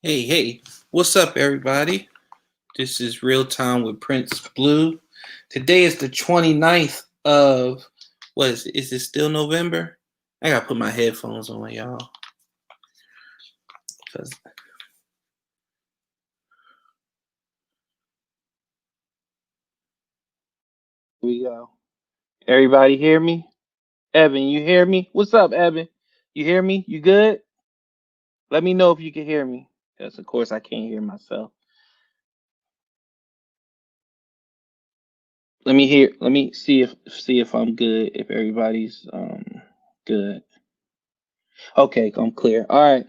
Hey, what's up, everybody? This is Real Time with Prince Blue. Today is the 29th of, what is it? Is it still November? I gotta put my headphones on, y'all. Here we go. Everybody hear me? Evan, you hear me? What's up, Evan? You hear me? You good? Let me know if you can hear me. Because, of course, I can't hear myself. Let me see if I'm good, if everybody's good. Okay, I'm clear. All right.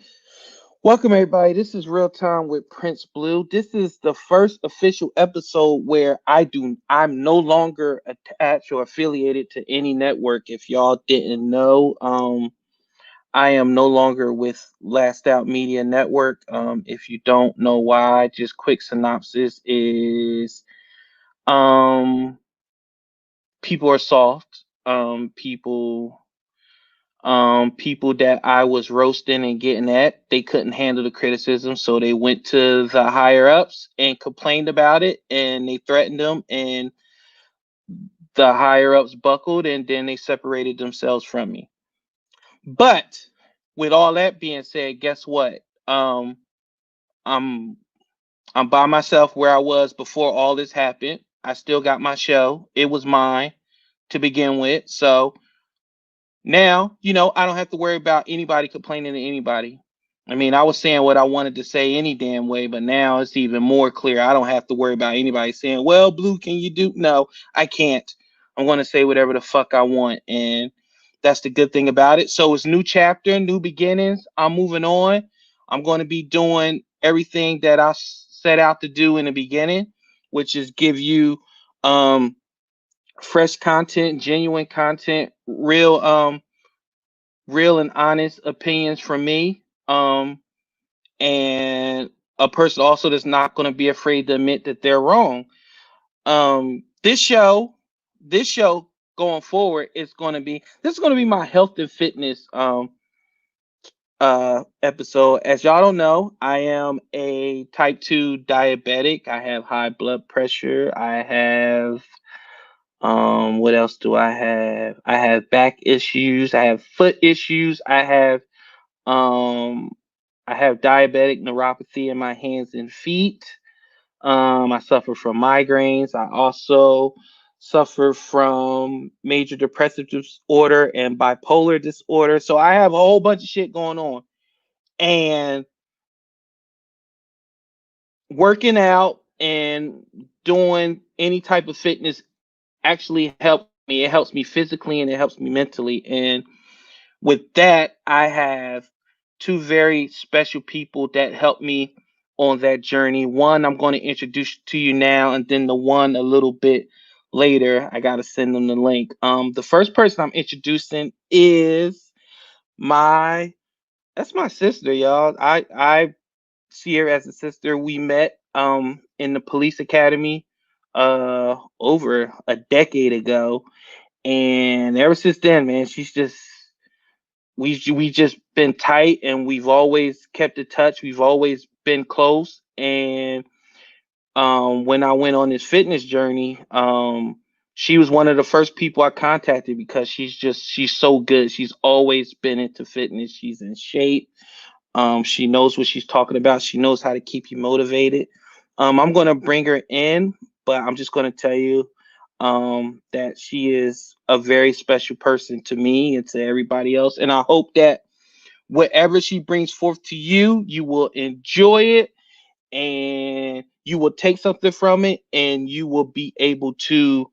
Welcome everybody. This is Real Time with Prince Blue. This is the first official episode where I'm no longer attached or affiliated to any network. If y'all didn't know, I am no longer with Last Out Media Network. If you don't know why, just quick synopsis is people are soft. People that I was roasting and getting at, they couldn't handle the criticism, so they went to the higher ups and complained about it, and they threatened them, and the higher ups buckled, and then they separated themselves from me. But with all that being said, guess what? I'm by myself where I was before all this happened. I still got my show. It was mine to begin with, so now, I don't have to worry about anybody complaining to anybody. I mean, I was saying what I wanted to say any damn way, but now it's even more clear. I don't have to worry about anybody saying, well, Blue, can you do? No, I can't. I'm going to say whatever the fuck I want. And that's the good thing about it. So it's new chapter, new beginnings. I'm moving on. I'm going to be doing everything that I set out to do in the beginning, which is give you fresh content, genuine content, real and honest opinions from me, and a person also that's not going to be afraid to admit that they're wrong. This show going forward is going to be my health and fitness episode. As y'all don't know, I am a type 2 diabetic. I have high blood pressure. I have what else do I have? I have back issues. I have foot issues. I have diabetic neuropathy in my hands and feet. I suffer from migraines. I also suffer from major depressive disorder and bipolar disorder. So I have a whole bunch of shit going on. And working out and doing any type of fitness actually helps me. It helps me physically and it helps me mentally. And with that, I have two very special people that help me on that journey. One I'm going to introduce to you now, and then the one a little bit later. I got to send them the link. The first person I'm introducing is that's my sister, y'all. I see her as a sister. We met in the police academy over a decade ago, and ever since then, man, she's just we just been tight, and we've always kept in touch. We've always been close. And when I went on this fitness journey, she was one of the first people I contacted because she's so good. She's always been into fitness. She's in shape. She knows what she's talking about. She knows how to keep you motivated. I'm going to bring her in, but I'm just going to tell you that she is a very special person to me and to everybody else. And I hope that whatever she brings forth to you, you will enjoy it and you will take something from it, and you will be able to,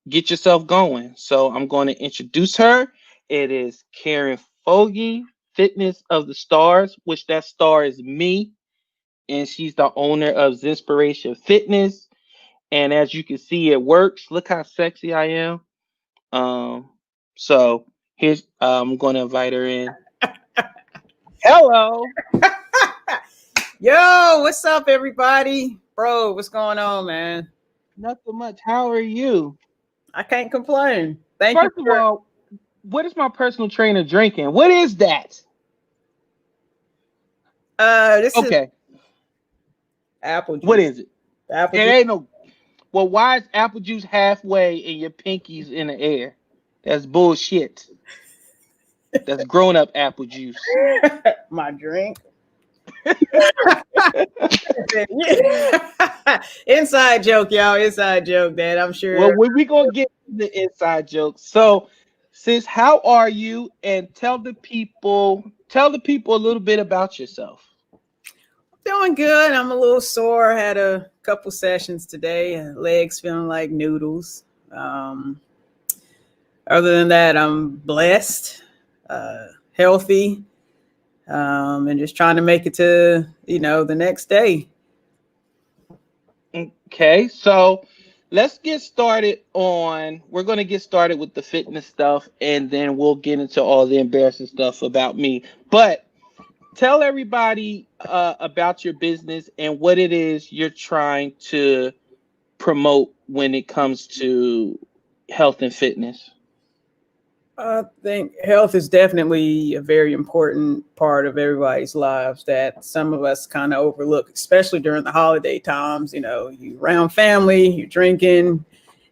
get yourself going. So I'm going to introduce her. It is Karen Foggie, Fitness of the Stars, which that star is me. And she's the owner of ZenSpirationalFitness. And as you can see, it works. Look how sexy I am. So here's I'm going to invite her in. Hello. Yo, what's up, everybody? Bro, what's going on, man? Nothing much. How are you? I can't complain. Thank First you. of all, What is my personal trainer drinking? What is that? This is Okay, apple what juice. is it? Apple It juice. ain't no. Well, why is apple juice halfway and your pinkies in the air? That's bullshit. That's grown up apple juice. My drink. Inside joke, y'all. Inside joke, Dad. I'm Well, sure. we gonna get the inside jokes. So, sis, how are you? And tell the people a little bit about yourself. Doing good. I'm a little sore. Had a couple sessions today. Legs feeling like noodles. Um, Other than that, I'm blessed, healthy, and just trying to make it to the next day. Okay, so let's get started on. We're gonna get started with the fitness stuff, and then we'll get into all the embarrassing stuff about me. But tell everybody about your business and what it is you're trying to promote when it comes to health and fitness. I think health is definitely a very important part of everybody's lives that some of us kind of overlook, especially during the holiday times. You around family, you're drinking,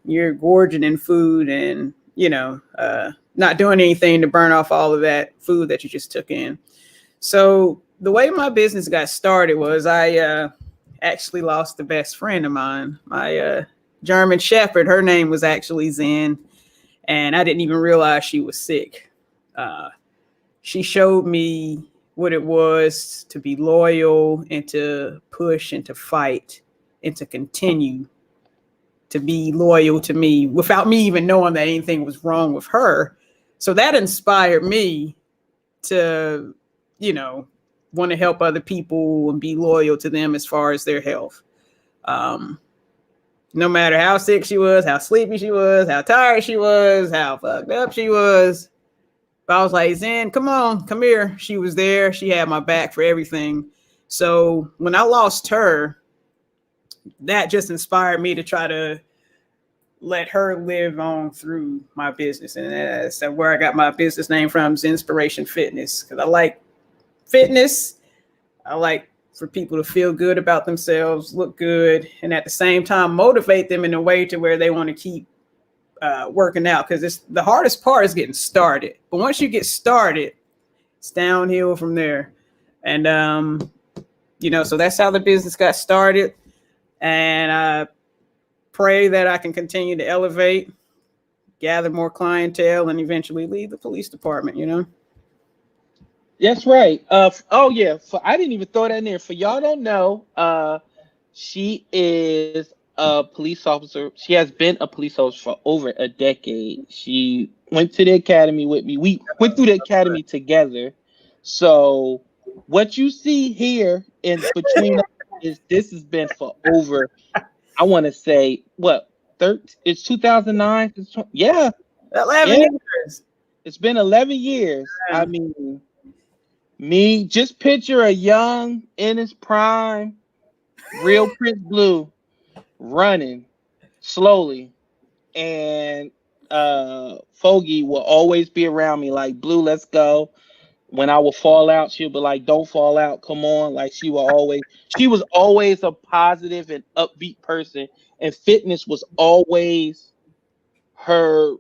you're gorging in food, and not doing anything to burn off all of that food that you just took in. So the way my business got started was I actually lost the best friend of mine, my German Shepherd. Her name was actually Zen, and I didn't even realize she was sick. Uh, she showed me what it was to be loyal and to push and to fight and to continue to be loyal to me without me even knowing that anything was wrong with her. So that inspired me to, want to help other people and be loyal to them as far as their health. Um, no matter how sick she was, how sleepy she was, how tired she was, how fucked up she was. But I was like, Zen, come on, come here. She was there. She had my back for everything. So when I lost her, that just inspired me to try to let her live on through my business. And that's where I got my business name from, ZenSpirationalFitness, because I like fitness. I like for people to feel good about themselves, look good, and at the same time motivate them in a way to where they want to keep working out. Because it's the hardest part is getting started, but once you get started, it's downhill from there. And so that's how the business got started. And I pray that I can continue to elevate, gather more clientele, and eventually leave the police department. That's right. Oh yeah. I didn't even throw that in there. For y'all don't know, she is a police officer. She has been a police officer for over a decade. She went to the academy with me. We went through the academy together. So what you see here in between us is this has been for over. I want to say what 13. It's 2009. Yeah, 11 yeah. years. It's been 11 years. I Yeah. mean. Me, just picture a young in his prime, real Prince Blue running slowly, and Foggie will always be around me like Blue, let's go. When I will fall out, she'll be like, "Don't fall out, come on!" Like she was always a positive and upbeat person, and fitness was always her.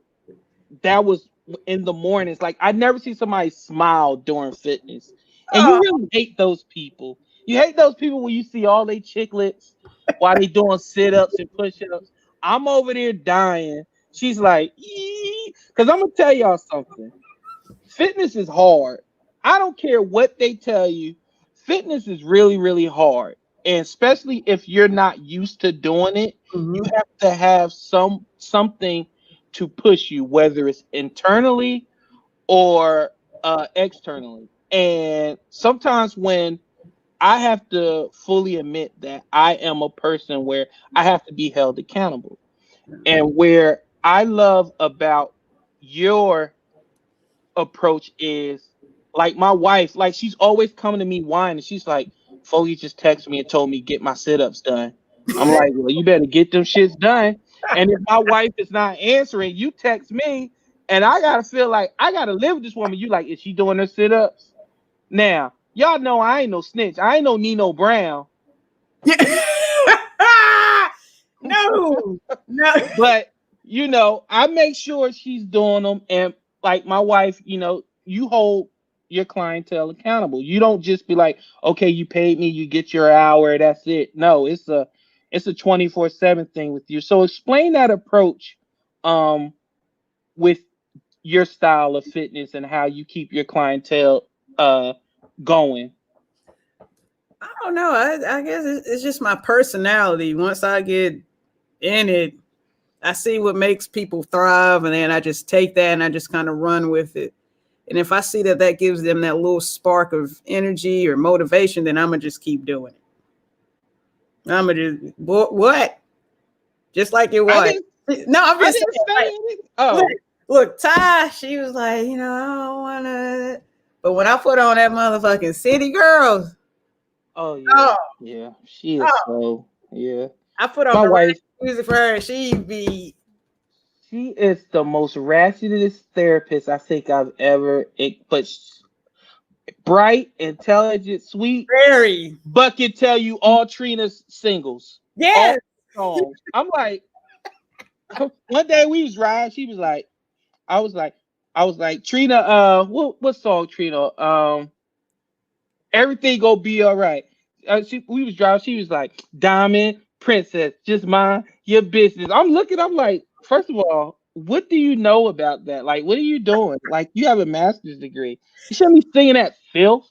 That was in the mornings. Like I never see somebody smile during fitness. And you Oh, really hate those people. You hate those people when you see all they chiclets while they doing sit-ups and push-ups. I'm over there dying. She's like, because I'm gonna tell y'all something. Fitness is hard. I don't care what they tell you. Fitness is really, really hard. And especially if you're not used to doing it, you mhm. have to have something to push you, whether it's internally or externally. And sometimes when I have to fully admit that I am a person where I have to be held accountable. And where I love about your approach is like my wife, like she's always coming to me whining. She's like, Foggy just texted me and told me get my sit-ups done. I'm like, well, you better get them shits done. And if my wife is not answering, you text me And I gotta feel like I gotta live with this woman. You like, is she doing her sit-ups? Now, y'all know I ain't no snitch. I ain't no Nino Brown. No. But you know, I make sure she's doing them. And like my wife, you know, you hold your clientele accountable. You don't just be like, okay, you paid me, you get your hour, that's it. No, it's a 24/7 thing with you. So explain that approach with your style of fitness and how you keep your clientele going. I don't know. I guess it's just my personality. Once I get in it, I see what makes people thrive, and then I just take that and I just kind of run with it. And if I see that gives them that little spark of energy or motivation, then I'm gonna just keep doing it. I'm gonna just what? Just like your wife. No, I'm just saying. Like, look, Ty, she was like, I don't wanna. But when I put on that motherfucking City Girls. Oh yeah, yeah, she is so yeah. I put on my wife music for her. She is the most ratchetest therapist I think I've ever. But bright, intelligent, sweet, very. But can tell you all Trina's singles. Yeah. I'm like, one day we was riding. She was like, I was like, Trina, what song, Trina? Everything gonna be all right. We was driving. She was like, Diamond Princess, just mind your business. I'm like, first of all, what do you know about that? Like, what are you doing? Like, you have a master's degree. You shouldn't be singing that filth.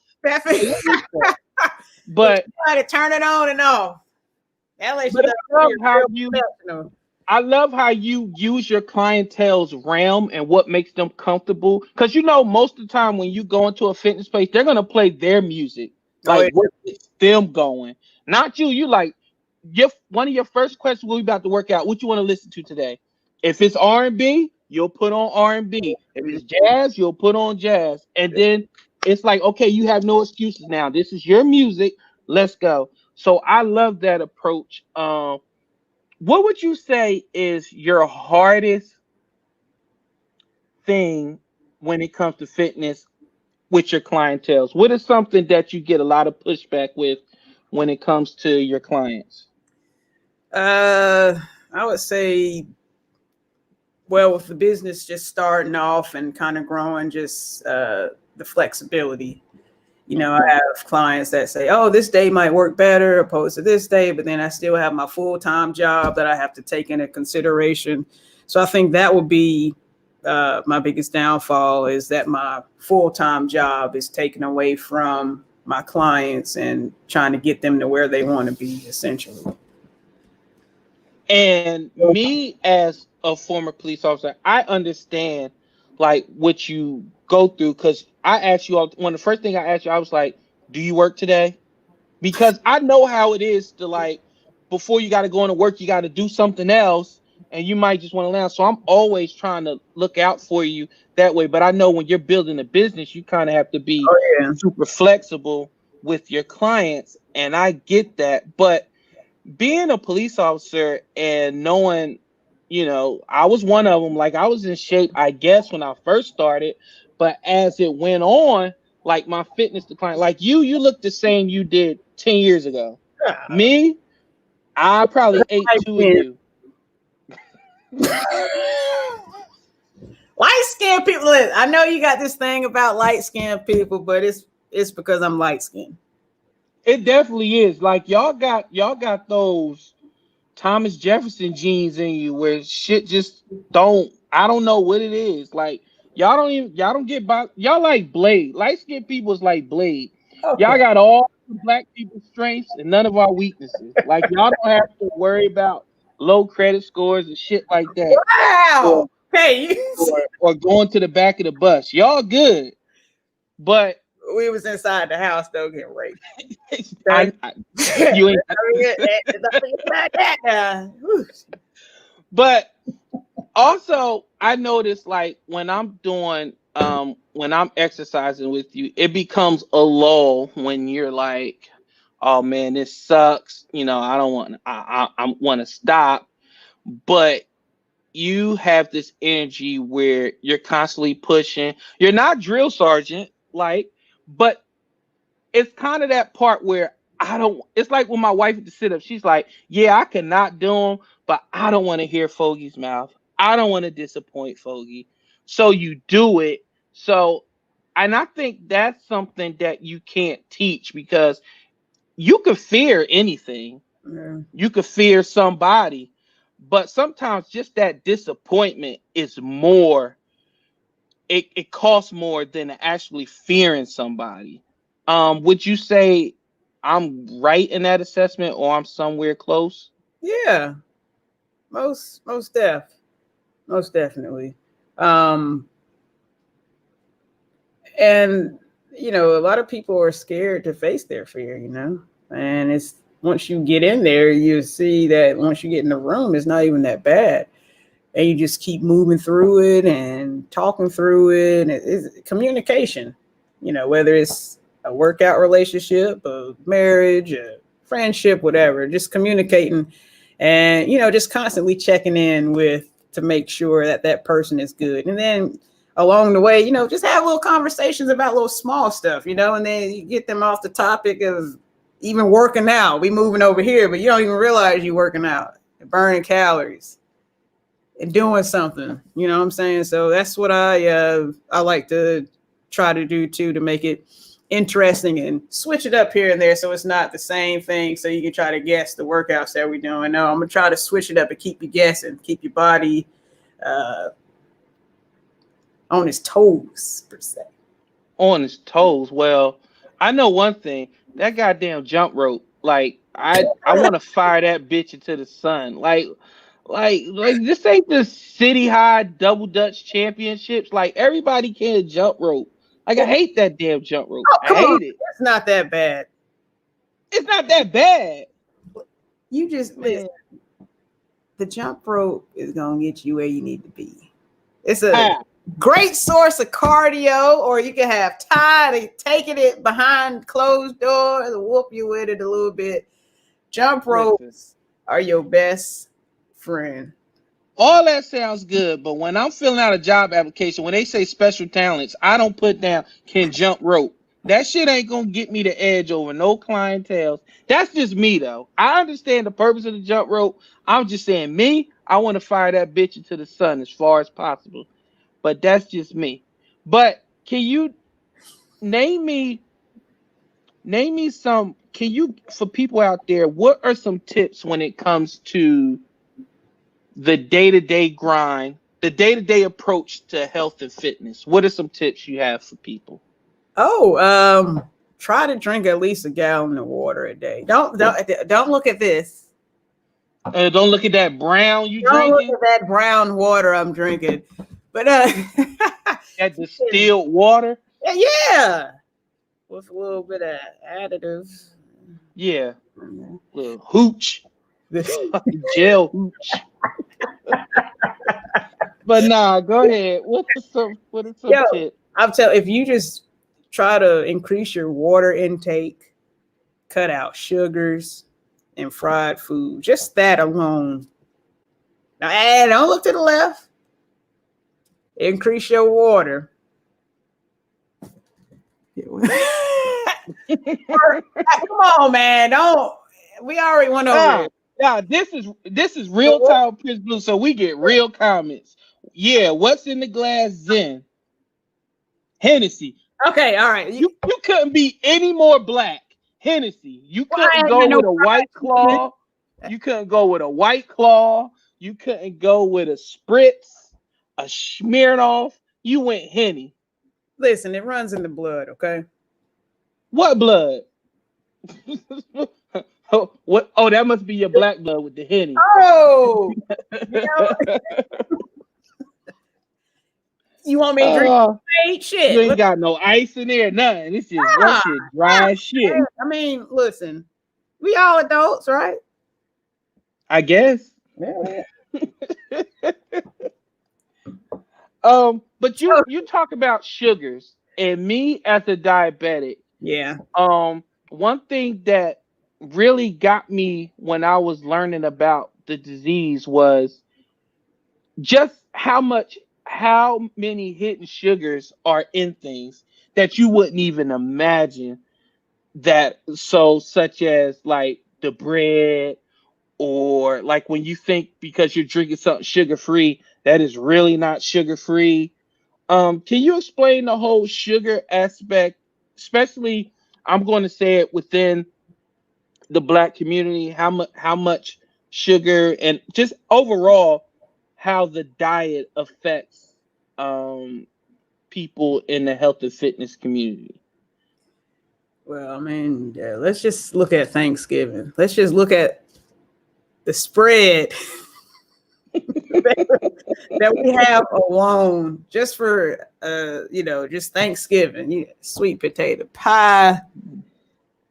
But try to turn it on and off. I love how you use your clientele's realm and what makes them comfortable. Because most of the time when you go into a fitness place, they're gonna play their music, like what gets them going. Not you. You like one of your first questions when we about to work out. What you want to listen to today? If it's R&B, you'll put on R&B. If it's jazz, you'll put on jazz. And then it's like, okay, you have no excuses now. This is your music. Let's go. So I love that approach. What would you say is your hardest thing when it comes to fitness with your clientele? What is something that you get a lot of pushback with when it comes to your clients? I would say, well, with the business just starting off and kind of growing, just the flexibility. I have clients that say, oh, this day might work better opposed to this day, but then I still have my full-time job that I have to take into consideration. So I think that would be my biggest downfall, is that my full-time job is taken away from my clients and trying to get them to where they want to be, essentially. And me as a former police officer, I understand like what you go through, because I asked you all, one of the first thing I asked you, I was like, do you work today? Because I know how it is to, like, before you got to go into work, you got to do something else and you might just want to land. So I'm always trying to look out for you that way. But I know when you're building a business, you kind of have to be super flexible with your clients. And I get that. But being a police officer and knowing, I was one of them. Like, I was in shape, I guess, when I first started. But as it went on, like, my fitness declined. Like, you look the same you did 10 years ago. Me, I probably ate two of you. Light-skinned people. I know you got this thing about light-skinned people, but it's because I'm light-skinned. It definitely is. Like, y'all got those Thomas Jefferson genes in you where shit just I don't know what it is. Like, y'all don't get by. Y'all like Blade. Light-skinned people is like Blade. Okay. Y'all got all black people's strengths and none of our weaknesses. Like, y'all don't have to worry about low credit scores and shit like that. Wow. Or going to the back of the bus. Y'all good. But we was inside the house though getting raped. You ain't But also I noticed, like, when I'm exercising with you, it becomes a lull when you're like, oh man, this sucks. I don't want I want to stop. But you have this energy where you're constantly pushing. You're not drill sergeant, like, but it's kind of that part where I don't. It's like when my wife at the sit up, she's like, "Yeah, I cannot do them, but I don't want to hear Foggie's mouth. I don't want to disappoint Foggie." So you do it. So, and I think that's something that you can't teach because you could fear anything. Yeah. You could fear somebody, but sometimes just that disappointment is more. It costs more than actually fearing somebody. Would you say I'm right in that assessment, or I'm somewhere close? Yeah, most definitely. Um, and a lot of people are scared to face their fear, and it's once you get in there, you see that once you get in the room, it's not even that bad, and you just keep moving through it and talking through it, and it's communication. Whether it's a workout relationship, a marriage, a friendship, whatever, just communicating, and just constantly checking in with to make sure that that person is good, and then along the way, just have little conversations about little small stuff, and then you get them off the topic of even working out. We moving over here, but you don't even realize you're working out, burning calories, and doing something. You know what I'm saying? So that's what I like to try to do too, to make it interesting and switch it up here and there, so it's not the same thing. So you can try to guess the workouts that we're doing. No, I'm gonna try to switch it up and keep you guessing, keep your body on his toes per se. On his toes. Well, I know one thing. That goddamn jump rope. Like I want to fire that bitch into the sun. Like this ain't the city high double dutch championships. Like everybody can jump rope. Like I hate that damn jump rope. Oh, I come on, hate it. it's not that bad. It's not that bad, You just man. the jump rope is gonna get you where you need to be. It's a How? great source of cardio, or you can have Ty taking it behind closed doors, whoop you with it a little bit. Jump Listen. ropes are your best friend. All that sounds good, but when I'm filling out a job application, when they say special talents, I don't put down can jump rope. That shit ain't gonna get me the edge over no clientele. That's just me though. I understand the purpose of the jump rope. I'm just saying me, I want to fire that bitch into the sun as far as possible. But that's just me. But can you name me some can you for people out there, what are some tips when it comes to the day-to-day grind, the day-to-day approach to health and fitness? What are some tips you have for people? Try to drink at least a gallon of water a day. Don't look at this. Don't look at that brown you Don't look drinking. at that brown water I'm drinking. But That distilled water. yeah, with a little bit of additives. Yeah, little hooch, gel hooch. But nah, go ahead. What are some tips? I'm telling, if you just try to increase your water intake, cut out sugars and fried food, just that alone. Now, don't look to the left. Increase your water. Come on, man. Don't. We already went over it. Yeah, this is real time Prince Blue, so we get real comments. Yeah, what's in the glass? Zen. Hennessy. Okay, all right. You couldn't be any more black. Hennessy. You couldn't go with a White Claw. You couldn't go with a White Claw. You couldn't go with a Spritz, a Smirnoff. You went Henny. Listen, it runs in the blood, okay? What blood? What? Oh, that must be your black blood with the Henny. Oh, you want me to drink shit? You ain't got no ice in there, nothing. It's just that shit dry shit. I mean, listen, we all adults, right? I guess. Yeah. But you talk about sugars, and me as a diabetic. Yeah. One thing that really got me when I was learning about the disease was just how many hidden sugars are in things that you wouldn't even imagine, that so such as like the bread, or like when you think because you're drinking something sugar free, that is really not sugar free. Can you explain the whole sugar aspect, especially, I'm going to say it, within the Black community, how much sugar, and just overall how the diet affects um people in the health and fitness community? Well, I mean, let's just look at Thanksgiving. Let's just look at the spread that we have alone just for just Thanksgiving. You got sweet potato pie,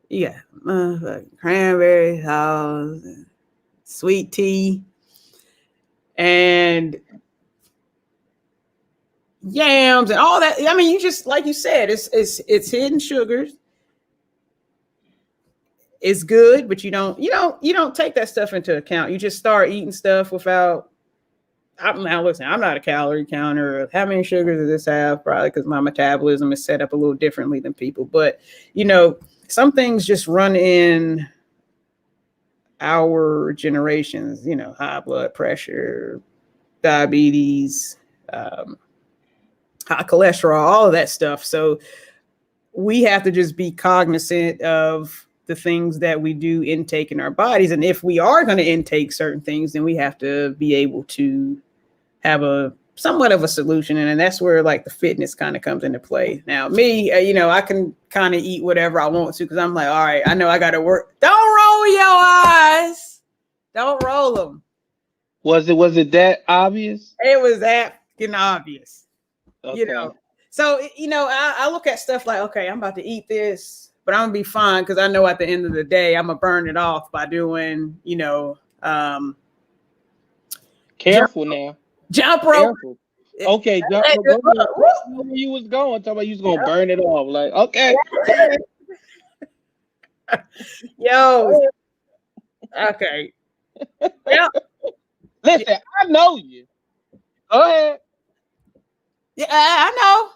you got cranberry sauce, and sweet tea, and yams and all that. I mean, you just, like you said, it's hidden sugars. It's good, but you don't take that stuff into account. You just start eating stuff without. Now listen, I'm not a calorie counter of how many sugars does this have, probably because my metabolism is set up a little differently than people. But some things just run in our generations. High blood pressure, diabetes, high cholesterol, all of that stuff. So we have to just be cognizant of the things that we do intake in our bodies. And if we are going to intake certain things, then we have to be able to have a somewhat of a solution. And that's where like the fitness kind of comes into play. Now, me, I can kind of eat whatever I want to, because I'm like, all right, I know I got to work. Don't roll your eyes. Don't roll them. Was it that obvious? It was that obvious. Okay. So, I look at stuff like, okay, I'm about to eat this, but I'm gonna be fine because I know at the end of the day, I'm gonna burn it off by doing, Careful now. Jump rope. Careful. Okay, jump rope. Where you was going? Talking about you was gonna burn it off. Like, okay. Yo. Okay. Yeah. Listen, I know you. Go ahead. Yeah, I know.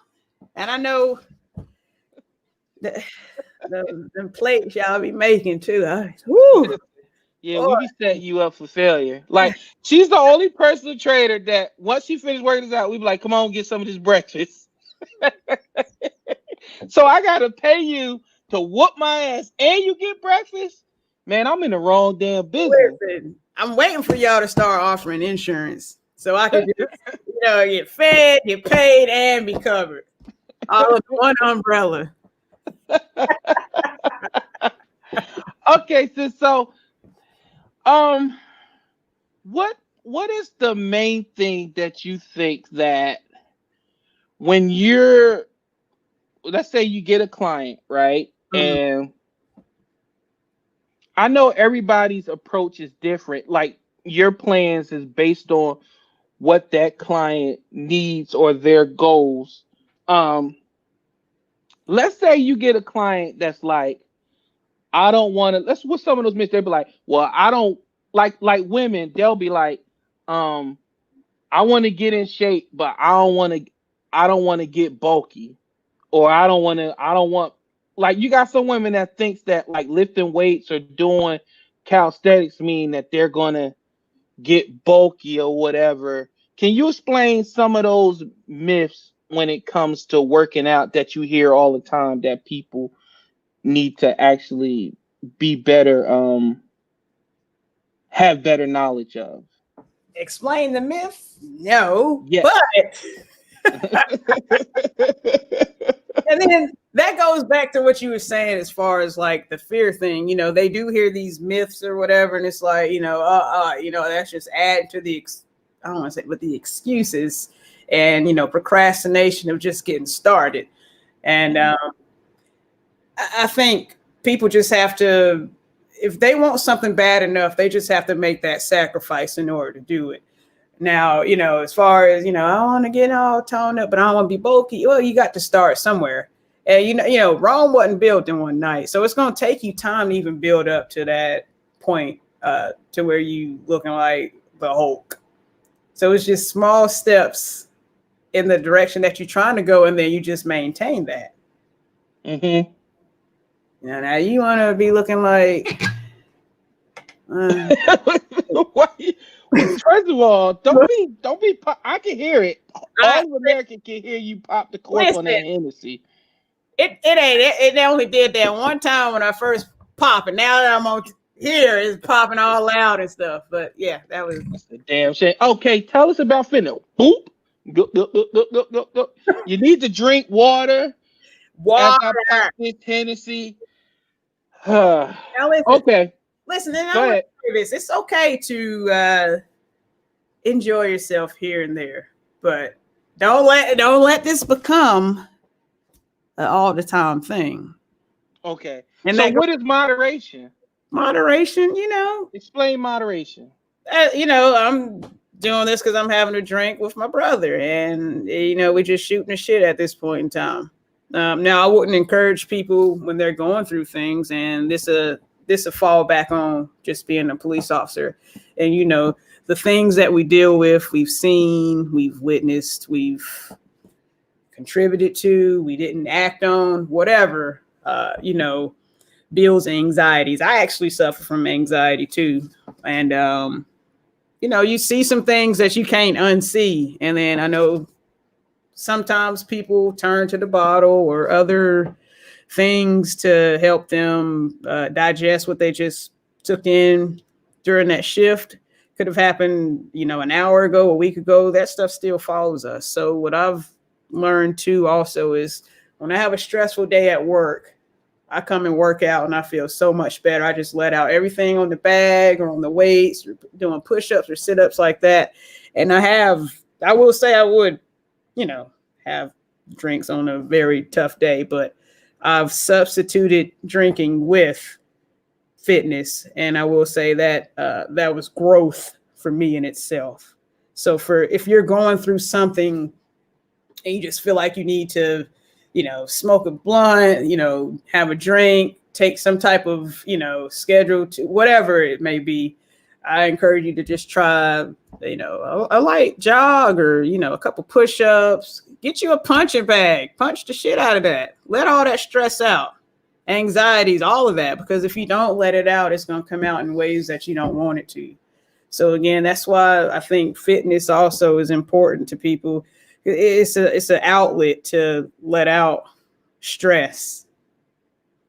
And I know the plates y'all be making too. Woo. Yeah, we be setting you up for failure. Like, she's the only personal trainer that once she finished working this out, we be like, come on, get some of this breakfast. So I gotta pay you to whoop my ass and you get breakfast? Man, I'm in the wrong damn business. Listen, I'm waiting for y'all to start offering insurance so I can just, get fed, get paid, and be covered. All under one umbrella. Okay, so what is the main thing that you think that when let's say you get a client, right? Mm-hmm. And I know everybody's approach is different. Like, your plans is based on what that client needs or their goals. Let's say you get a client that's like, I don't want to. What's some of those myths? They'll be like, well, I don't like women. They'll be like, I want to get in shape, but I don't want to get bulky, or I don't want. Like, you got some women that thinks that like lifting weights or doing calisthenics mean that they're gonna get bulky or whatever. Can you explain some of those myths when it comes to working out that you hear all the time that people need to actually be better, have better knowledge of? Explain the myth? No. Yes. But and then that goes back to what you were saying as far as like the fear thing. They do hear these myths or whatever, and it's like, that's just add to the I don't want to say, but the excuses and procrastination of just getting started. And I think people just have to, if they want something bad enough, they just have to make that sacrifice in order to do it. Now, as far as, I want to get all toned up, but I don't want to be bulky. Well, you got to start somewhere. And, Rome wasn't built in one night. So it's going to take you time to even build up to that point, to where you looking like the Hulk. So it's just small steps in the direction that you're trying to go, and then you just maintain that. Mm-hmm. Now you want to be looking like. First of all, don't be. I can hear it. All of America can hear you pop the cork on that Hennessy. It ain't. It only did that one time when I first popped, and now that I'm on here, it's popping all loud and stuff. But yeah, that's a damn shame. Okay, tell us about fitness. Boop. Go. You need to drink water. As I pop this Hennessy. Okay. Listen, and I want to say this. It's okay to enjoy yourself here and there, but don't let this become an all the time thing. Okay. And so what is moderation? Moderation, explain moderation. I'm doing this because I'm having a drink with my brother, and we're just shooting the shit at this point in time. Now I wouldn't encourage people when they're going through things, and this a fall back on just being a police officer. And the things that we deal with, we've seen, we've witnessed, we've contributed to, we didn't act on, whatever, builds anxieties. I actually suffer from anxiety too. And you see some things that you can't unsee. And then I know sometimes people turn to the bottle or other things to help them digest what they just took in during that shift. Could have happened, an hour ago, a week ago. That stuff still follows us. So what I've learned too also is when I have a stressful day at work, I come and work out and I feel so much better. I just let out everything on the bag or on the weights or doing push-ups or sit-ups like that. And I will say I would, have drinks on a very tough day, but I've substituted drinking with fitness. And I will say that that was growth for me in itself. So if you're going through something and you just feel like you need to, smoke a blunt, have a drink, take some type of, schedule to whatever it may be, I encourage you to just try, a light jog or, a couple push-ups, get you a punching bag, punch the shit out of that. Let all that stress out, anxieties, all of that, because if you don't let it out, it's going to come out in ways that you don't want it to. So again, that's why I think fitness also is important to people. It's an outlet to let out stress,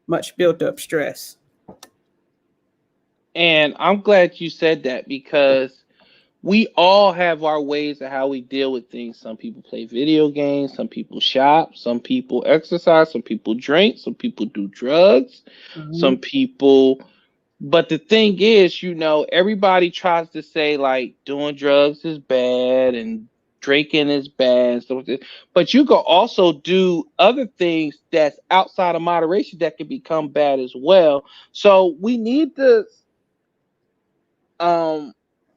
much built up stress. And I'm glad you said that because we all have our ways of how we deal with things. Some people play video games, some people shop, some people exercise, some people drink, some people do drugs, some people. But the thing is, everybody tries to say like doing drugs is bad and drinking is bad and stuff like that. But you can also do other things that's outside of moderation that can become bad as well. So we need to,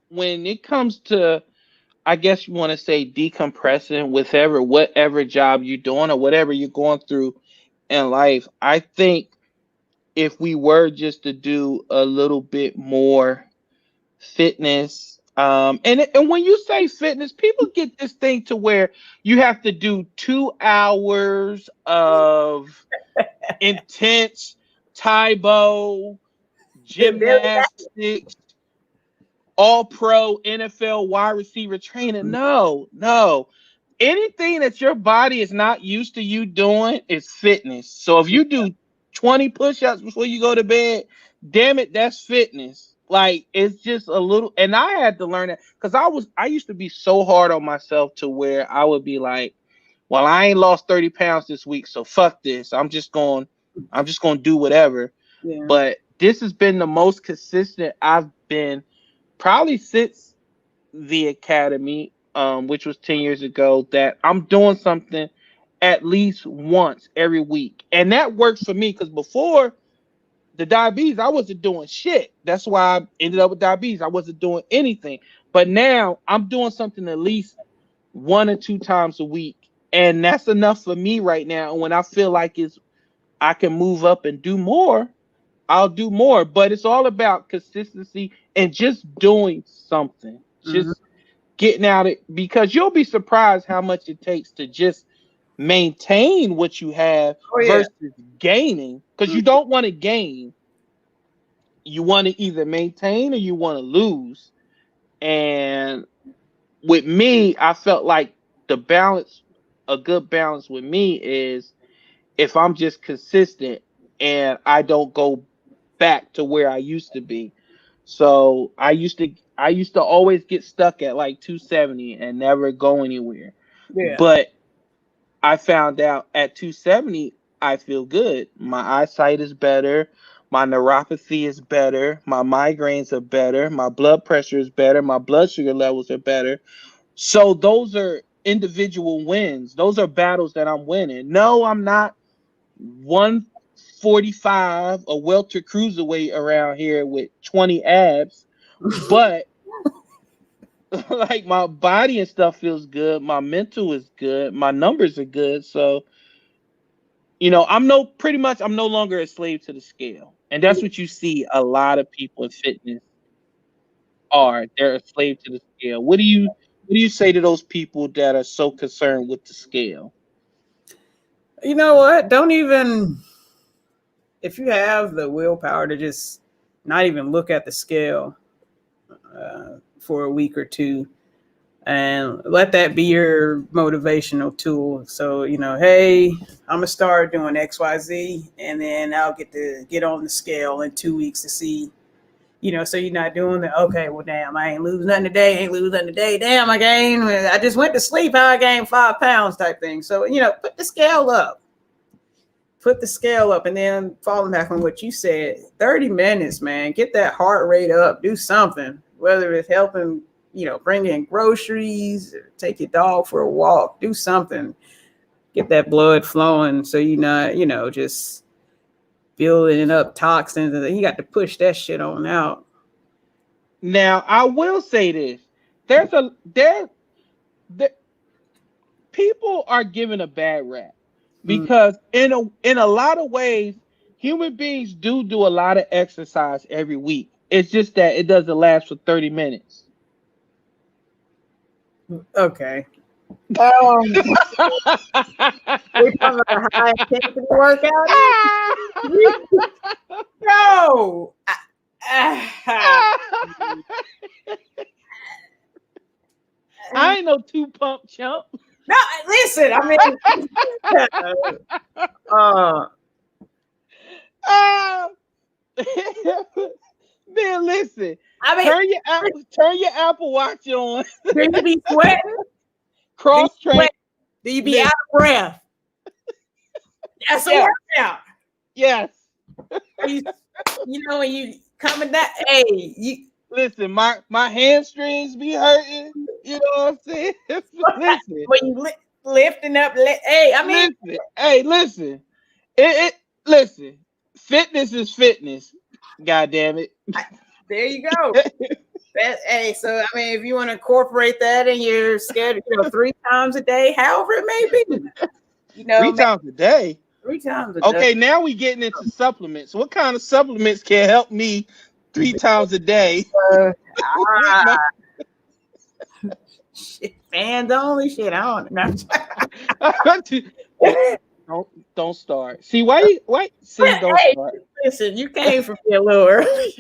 when it comes to, I guess you want to say decompressing with whatever job you're doing or whatever you're going through in life, I think if we were just to do a little bit more fitness, and when you say fitness, people get this thing to where you have to do 2 hours of intense Taibo gymnastics, all pro NFL wide receiver training. No. Anything that your body is not used to you doing is fitness. So if you do 20 push-ups before you go to bed, damn it, that's fitness. Like, it's just a little, and I had to learn that because I used to be so hard on myself to where I would be like, well, I ain't lost 30 pounds this week, so fuck this. I'm just going to do whatever. Yeah. But this has been the most consistent I've been probably since the academy, which was 10 years ago, that I'm doing something at least once every week. And that works for me because before the diabetes, I wasn't doing shit. That's why I ended up with diabetes. I wasn't doing anything. But now I'm doing something at least 1 or 2 times a week. And that's enough for me right now. And when I feel like I can move up and do more, I'll do more. But it's all about consistency and just doing something. Just getting out it, because you'll be surprised how much it takes to just maintain what you have Oh yeah. versus gaining, because you don't want to gain. You want to either maintain or you want to lose. And with me, I felt like the balance, a good balance with me is if I'm just consistent and I don't go back to where I used to be. So I used to always get stuck at like 270 and never go anywhere. Yeah. But I found out at 270 I feel good. My eyesight is better, my neuropathy is better, my migraines are better, my blood pressure is better, my blood sugar levels are better. So those are individual wins. Those are battles that I'm winning. No, I'm not 145, a welter cruiserweight around here with 20 abs, but like my body and stuff feels good. My mental is good. My numbers are good. So, I'm no longer a slave to the scale. And that's what you see a lot of people in fitness are. They're a slave to the scale. What do you say to those people that are so concerned with the scale? You know what? Don't even, if you have the willpower to just not even look at the scale for a week or two, and let that be your motivational tool. So, hey, I'm gonna start doing XYZ, and then I'll get on the scale in 2 weeks to see, so you're not doing the, okay, well, damn, I ain't losing nothing today, damn, I just went to sleep, how I gained 5 pounds type thing. So, put the scale up. And then falling back on what you said, 30 minutes, man, get that heart rate up, do something, whether it's helping, bring in groceries, take your dog for a walk, do something, get that blood flowing so you're not, just building up toxins, and you got to push that shit on out. Now, I will say this. There's a there the people are given a bad rap Mm, because in a lot of ways human beings do a lot of exercise every week. It's just that it doesn't last for 30 minutes. okay. We're talking about a high intensity workout. No. I ain't no two pump chump. No, listen. I mean, uh, Ah. Man, listen. I mean, Turn your Apple Watch on. do you be sweating? Cross train. Do you be out of breath? That's a workout. Yes. You when you coming down, hey, you Listen, my hamstrings be hurting. You know what I'm saying? Listen. when you lifting up, hey, I mean, listen. Listen. Fitness is fitness. God damn it. there you go. Hey, so I mean, if you want to incorporate that in your schedule, 3 times a day, however it may be, 3 times a day. 3 times a day. Okay, now we getting into supplements. What kind of supplements can help me 3 times a day? Shit, fans only shit. I don't start. See why? See, don't start. Listen, you came from me a little early.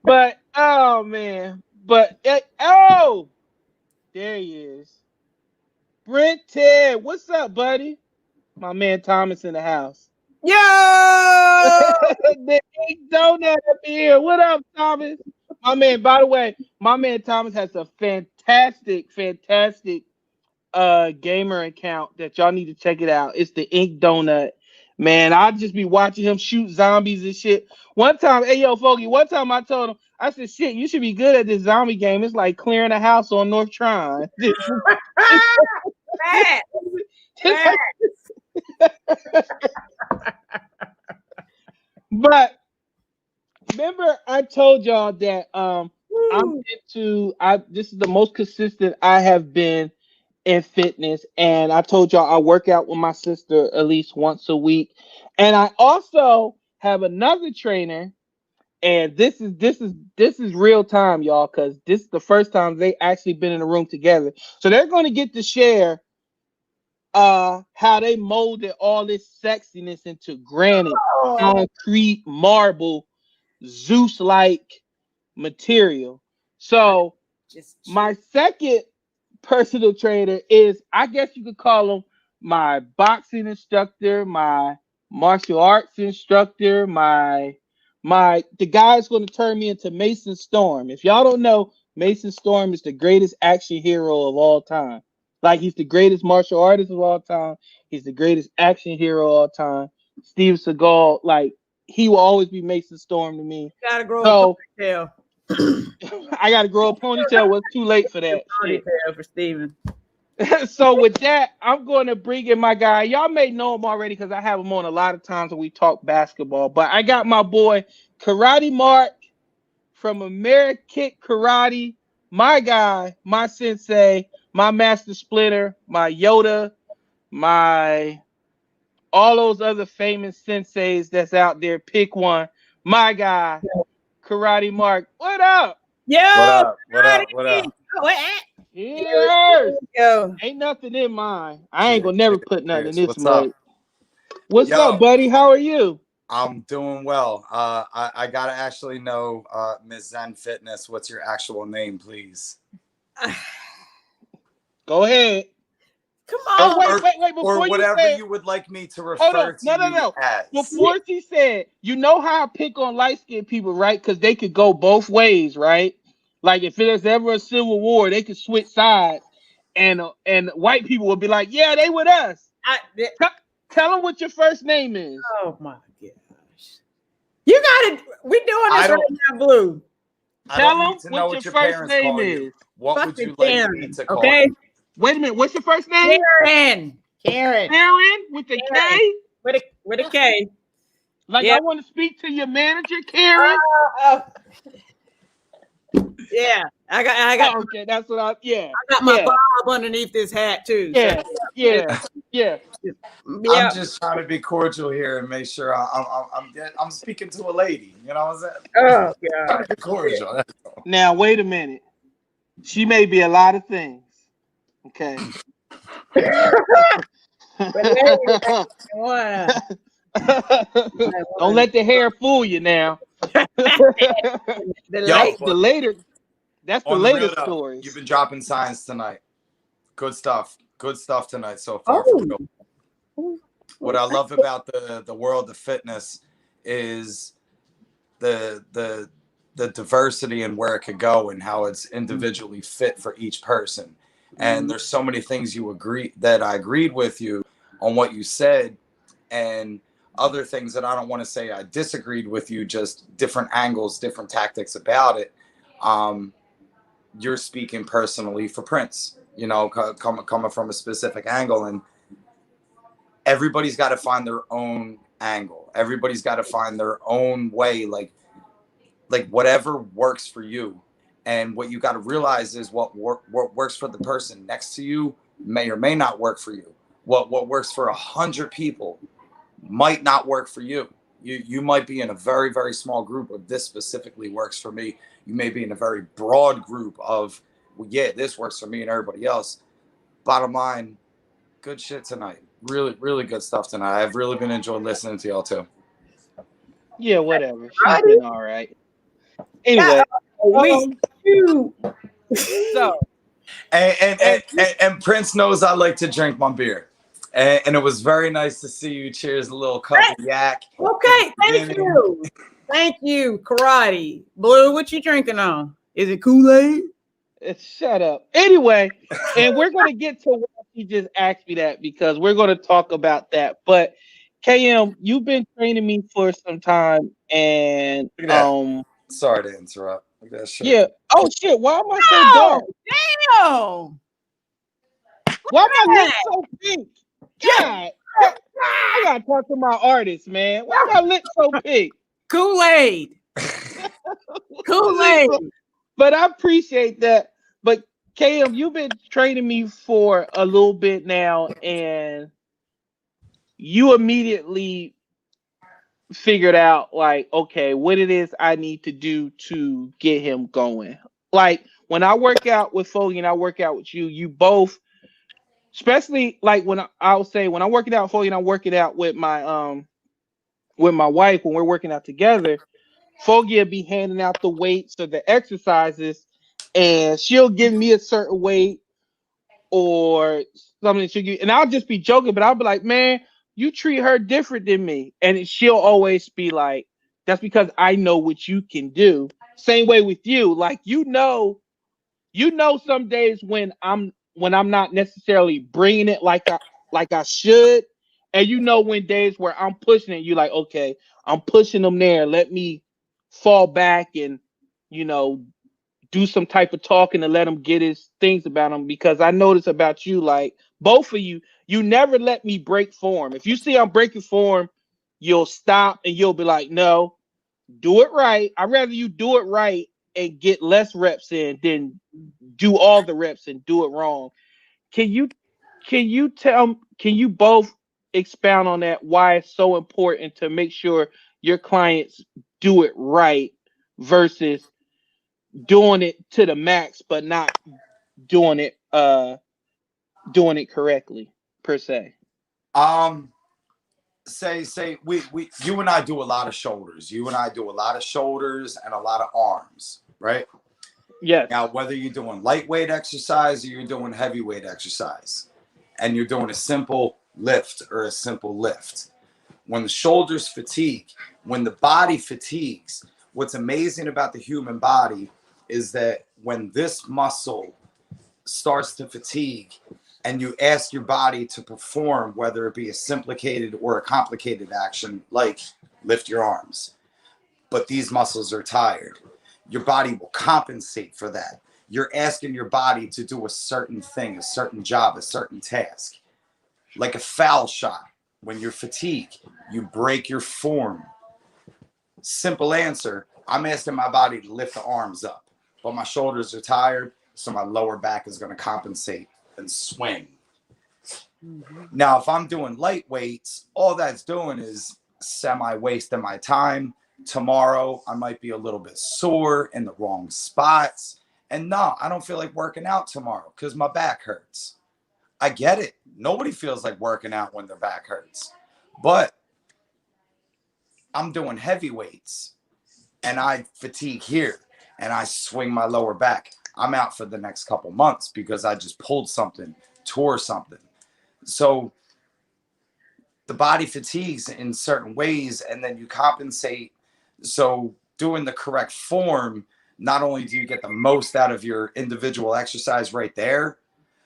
But oh man, there he is. Brent Ted, what's up, buddy? My man Thomas in the house. Yo, The Ink Donut up here. What up, Thomas? My man. By the way, my man Thomas has a fantastic gamer account that y'all need to check it out. It's the Ink Donut. Man, I'll just be watching him shoot zombies and shit. One time, hey yo, Foggie, one time I told him, I said, shit, you should be good at this zombie game. It's like clearing a house on North Trine. But remember, I told y'all that this is the most consistent I have been in fitness, and I told y'all I work out with my sister at least once a week, and I also have another trainer And this is real time, y'all, because this is the first time they actually been in a room together. So they're going to get to share how they molded all this sexiness into granite, concrete, marble, Zeus like material. So my second personal trainer is, I guess you could call him my boxing instructor, my martial arts instructor, the guy's going to turn me into Mason Storm. If y'all don't know, Mason Storm is the greatest action hero of all time. Like, he's the greatest martial artist of all time. He's the greatest action hero of all time. Steve Seagal, like, he will always be Mason Storm to me. Gotta grow So, a ponytail. I got to grow a ponytail. Well, it's too late for that. Ponytail for Steven. So with that, I'm going to bring in my guy. Y'all may know him already because I have him on a lot of times when we talk basketball. But I got my boy Karate Mark from AmeriKick Karate. My guy, my sensei, my master splinter, my Yoda, my all those other famous senseis that's out there. Pick one. My guy, Karate Mark. What up? Yo, What up? What up? What up? Cheers. Yo. Ain't nothing in mine. I ain't gonna never put nothing in this What's mug. up? What's Yo. up, buddy? How are you? I'm doing well. I gotta actually know, Ms. Zen Fitness, what's your actual name, please? Go ahead. Come on. Oh, wait. Before or whatever you, say, you would like me to refer to No. as. Before she said, you know how I pick on light-skinned people, right? Because they could go both ways, right? Like, if there's ever a civil war, they could switch sides, and white people would be like, yeah, they with us. Tell them what your first name is. Oh my gosh. You got it. We doing this right now, Blue. Tell them what your first name is. What would you like me to call you? Wait a minute. What's your first name? Karen. With a K? With a K. Like, I want to speak to your manager, Karen. Yeah. I got okay, that's what I got my bob underneath this hat too. Yeah. I'm just trying to be cordial here and make sure I'm speaking to a lady. You know what I'm saying? Oh God. Cordial. That's all. Now wait a minute. She may be a lot of things. Okay. Don't let the hair fool you now. That's the later story. You've been dropping signs tonight. Good stuff. Good stuff tonight so far. What I love about the world of fitness is the diversity and where it could go and how it's individually fit for each person. And there's so many things I agreed with you on what you said, and other things that I don't want to say I disagreed with you, just different angles, different tactics about it. You're speaking personally for Prince, you know, coming from a specific angle, and everybody's got to find their own angle. Everybody's got to find their own way, like whatever works for you. And what you got to realize is what works for the person next to you may or may not work for you. What works for 100 people might not work for you. You might be in a very, very small group of this specifically works for me. You may be in a very broad group of, well, yeah, this works for me and everybody else. Bottom line, good shit tonight. Really, really good stuff tonight. I've really been enjoying listening to y'all too. Yeah, whatever. She's been all right. Anyway. So. And Prince knows I like to drink my beer. And it was very nice to see you. Cheers, a little cup of yak. Okay, thank you. Thank you, Karate. Blue, what you drinking on? Is it Kool-Aid? Shut up. Anyway, and we're going to get to what he just asked me that, because we're going to talk about that. But KM, you've been training me for some time, and sorry to interrupt. Yeah. Oh shit. Why am I so dark? Damn. Why am my lips so pink? God. I gotta talk to my artist, man. Why are my lips so pink? Kool-Aid. Kool-Aid. But I appreciate that. But KM, you've been training me for a little bit now, and you immediately figured out like, okay, what it is I need to do to get him going. Like when I work out with Foggie and I work out with you, you both, especially like when I'll say when I'm working out with Foggie and I'm working out with my wife, when we're working out together, Foggy will be handing out the weights or the exercises, and she'll give me a certain weight or something. She'll give, and I'll just be joking, but I'll be like, "Man, you treat her different than me," and she'll always be like, "That's because I know what you can do." Same way with you, like some days when I'm not necessarily bringing it like I should, and when days where I'm pushing it, you like, okay, I'm pushing them there. Let me fall back and you know do some type of talking to let him get his things about him, because I notice about you, like both of you, you never let me break form. If you see I'm breaking form, you'll stop and you'll be like, no, do it right. I'd rather you do it right and get less reps in than do all the reps and do it wrong. Can you can you both expound on that, why it's so important to make sure your clients do it right versus doing it to the max but not doing it correctly per se? Say we you and I do a lot of shoulders. You and I do a lot of shoulders and a lot of arms, right? Yes. Now, whether you're doing lightweight exercise or you're doing heavyweight exercise, and you're doing a simple lift or a simple lift, when the shoulders fatigue, when the body fatigues, what's amazing about the human body is that when this muscle starts to fatigue and you ask your body to perform, whether it be a simplicated or a complicated action, like lift your arms, but these muscles are tired, your body will compensate for that. You're asking your body to do a certain thing, a certain job, a certain task. Like a foul shot, when you're fatigued, you break your form. Simple answer, I'm asking my body to lift the arms up, but my shoulders are tired, so my lower back is going to compensate and swing. Now, if I'm doing light weights, all that's doing is semi-wasting my time. Tomorrow, I might be a little bit sore in the wrong spots. And no, I don't feel like working out tomorrow because my back hurts. I get it. Nobody feels like working out when their back hurts. But I'm doing heavy weights and I fatigue here and I swing my lower back. I'm out for the next couple months because I just pulled something, tore something. So the body fatigues in certain ways and then you compensate. So doing the correct form, not only do you get the most out of your individual exercise right there,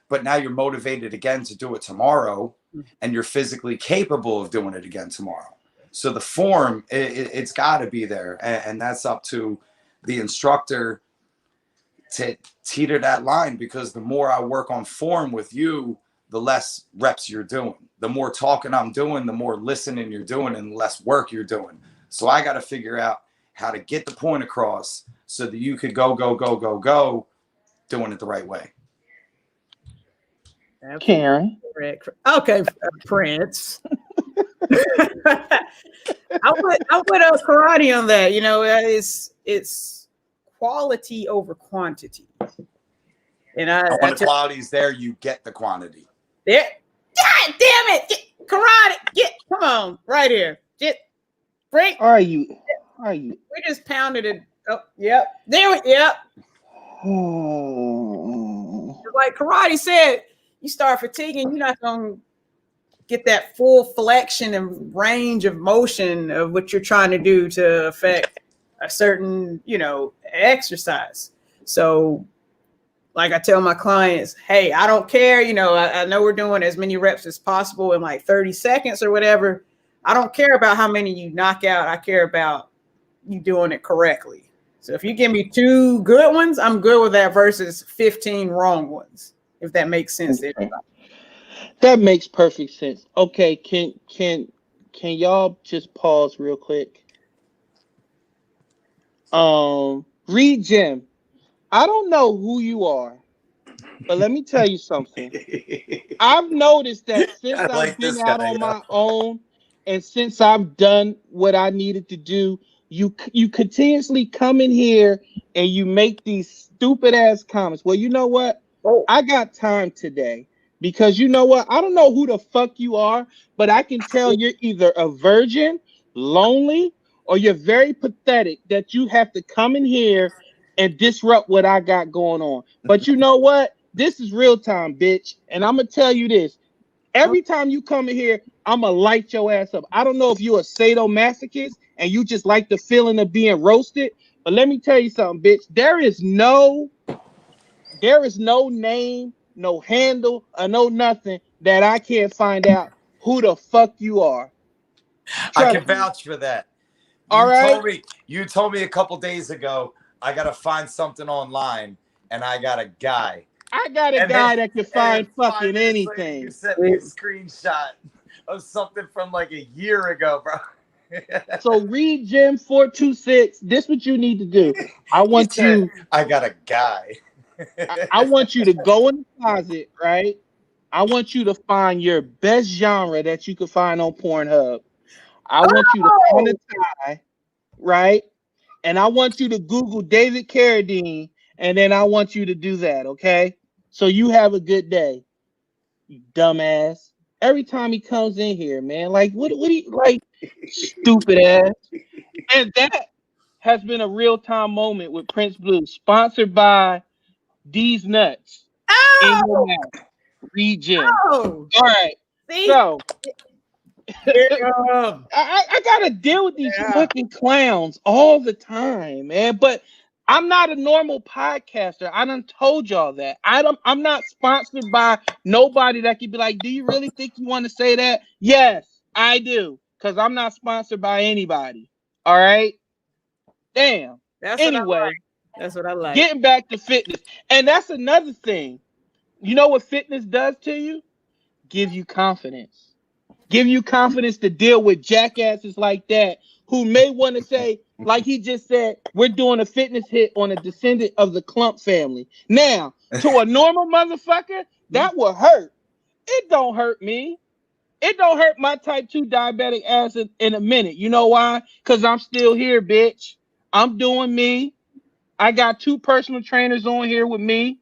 but now you're motivated again to do it tomorrow and you're physically capable of doing it again tomorrow. So the form, it's got to be there. And that's up to the instructor to teeter that line, because the more I work on form with you, the less reps you're doing. The more talking I'm doing, the more listening you're doing and the less work you're doing. So I got to figure out how to get the point across so that you could go doing it the right way. Karen. Okay, Prince. I would karate on that. You know, it's quality over quantity. And when the quality's there, you get the quantity. There, God damn it! Karate, come on, right here. Break. Are you? We just pounded it. Oh, yep. Yep. Like karate said, you start fatiguing, you're not going to get that full flexion and range of motion of what you're trying to do to affect a certain, exercise. So, like I tell my clients, hey, I don't care. I know we're doing as many reps as possible in like 30 seconds or whatever. I don't care about how many you knock out. I care about you doing it correctly. So if you give me 2 good ones, I'm good with that versus 15 wrong ones, if that makes sense to everybody. That makes perfect sense. Okay, can y'all just pause real quick? Read Jim. I don't know who you are, but let me tell you something. I've noticed that since I've been out on my own And since I've done what I needed to do, you continuously come in here and you make these stupid ass comments. Well, you know what? Oh. I got time today because you know what? I don't know who the fuck you are, but I can tell you're either a virgin, lonely, or you're very pathetic that you have to come in here and disrupt what I got going on. But you know what? This is real time, bitch. And I'm gonna tell you this. Every time you come in here, I'm gonna light your ass up. I don't know if you're a sadomasochist and you just like the feeling of being roasted, but let me tell you something, bitch. There is no name, no handle, or no nothing that I can't find out who the fuck you are. I can Trust me. vouch for that. All right. You told me a couple days ago I gotta find something online, and I got a guy. I got a guy that can find fucking 5 minutes later, anything. you sent me a screenshot of something from like a year ago, bro. So read Gem 426. This what you need to do. I want you. I got a guy. I want you to go in the closet, right? I want you to find your best genre that you could find on Pornhub. I want you to find a tie, right? And I want you to Google David Carradine, and then I want you to do that, okay? So you have a good day, you dumbass. Every time he comes in here, man, like what do you like, stupid ass? And that has been a real time moment with Prince Blue, sponsored by These Nuts in your mouth. Read Jim. Oh. All right. See? So Yeah. I gotta deal with these fucking clowns all the time, man. But I'm not a normal podcaster. I done told y'all that. I'm not sponsored by nobody that could be like, do you really think you want to say that? Yes, I do. Because I'm not sponsored by anybody. All right. Damn. That's Anyway, what I like. That's what I like. Getting back to fitness. And that's another thing. You know what fitness does to you? Give you confidence. Give you confidence to deal with jackasses like that who may want to say, like he just said, we're doing a fitness hit on a descendant of the Clump family. Now, to a normal motherfucker, that will hurt. It don't hurt me. It don't hurt my type 2 diabetic ass in a minute. You know why? Because I'm still here, bitch. I'm doing me. I got 2 personal trainers on here with me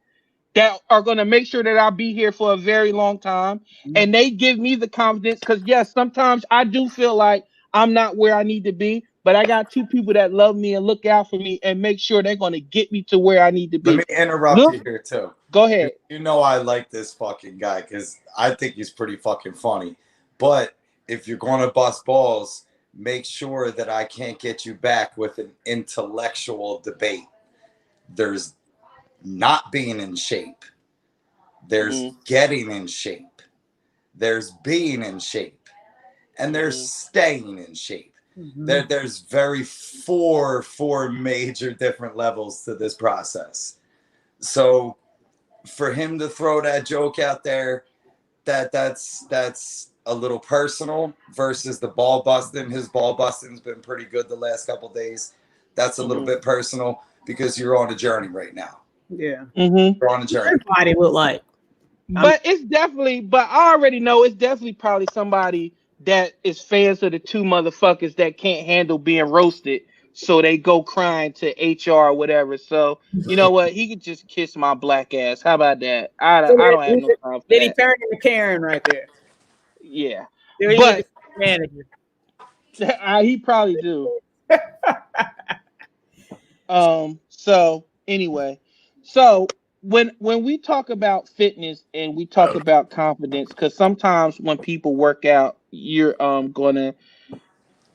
that are going to make sure that I'll be here for a very long time. And they give me the confidence because, yes, sometimes I do feel like I'm not where I need to be, but I got 2 people that love me and look out for me and make sure they're going to get me to where I need to be. Let me interrupt you here, too. Go ahead. You know I like this fucking guy because I think he's pretty fucking funny. But if you're going to bust balls, make sure that I can't get you back with an intellectual debate. There's not being in shape. There's getting in shape. There's being in shape. And there's staying in shape. There's four major different levels to this process. So for him to throw that joke out there, that's a little personal versus the ball busting. His ball busting's been pretty good the last couple days. That's a little bit personal because you're on a journey right now. Yeah. You're on a journey. Everybody look like. But it's definitely, but I already know it's definitely probably somebody that is fans of the 2 motherfuckers that can't handle being roasted. So they go crying to HR or whatever. So you know what? He could just kiss my black ass. How about that? I don't have no problem for Did that. he turn into Karen right there? Yeah. But he probably do. So anyway, so when we talk about fitness and we talk about confidence, because sometimes when people work out, you're gonna.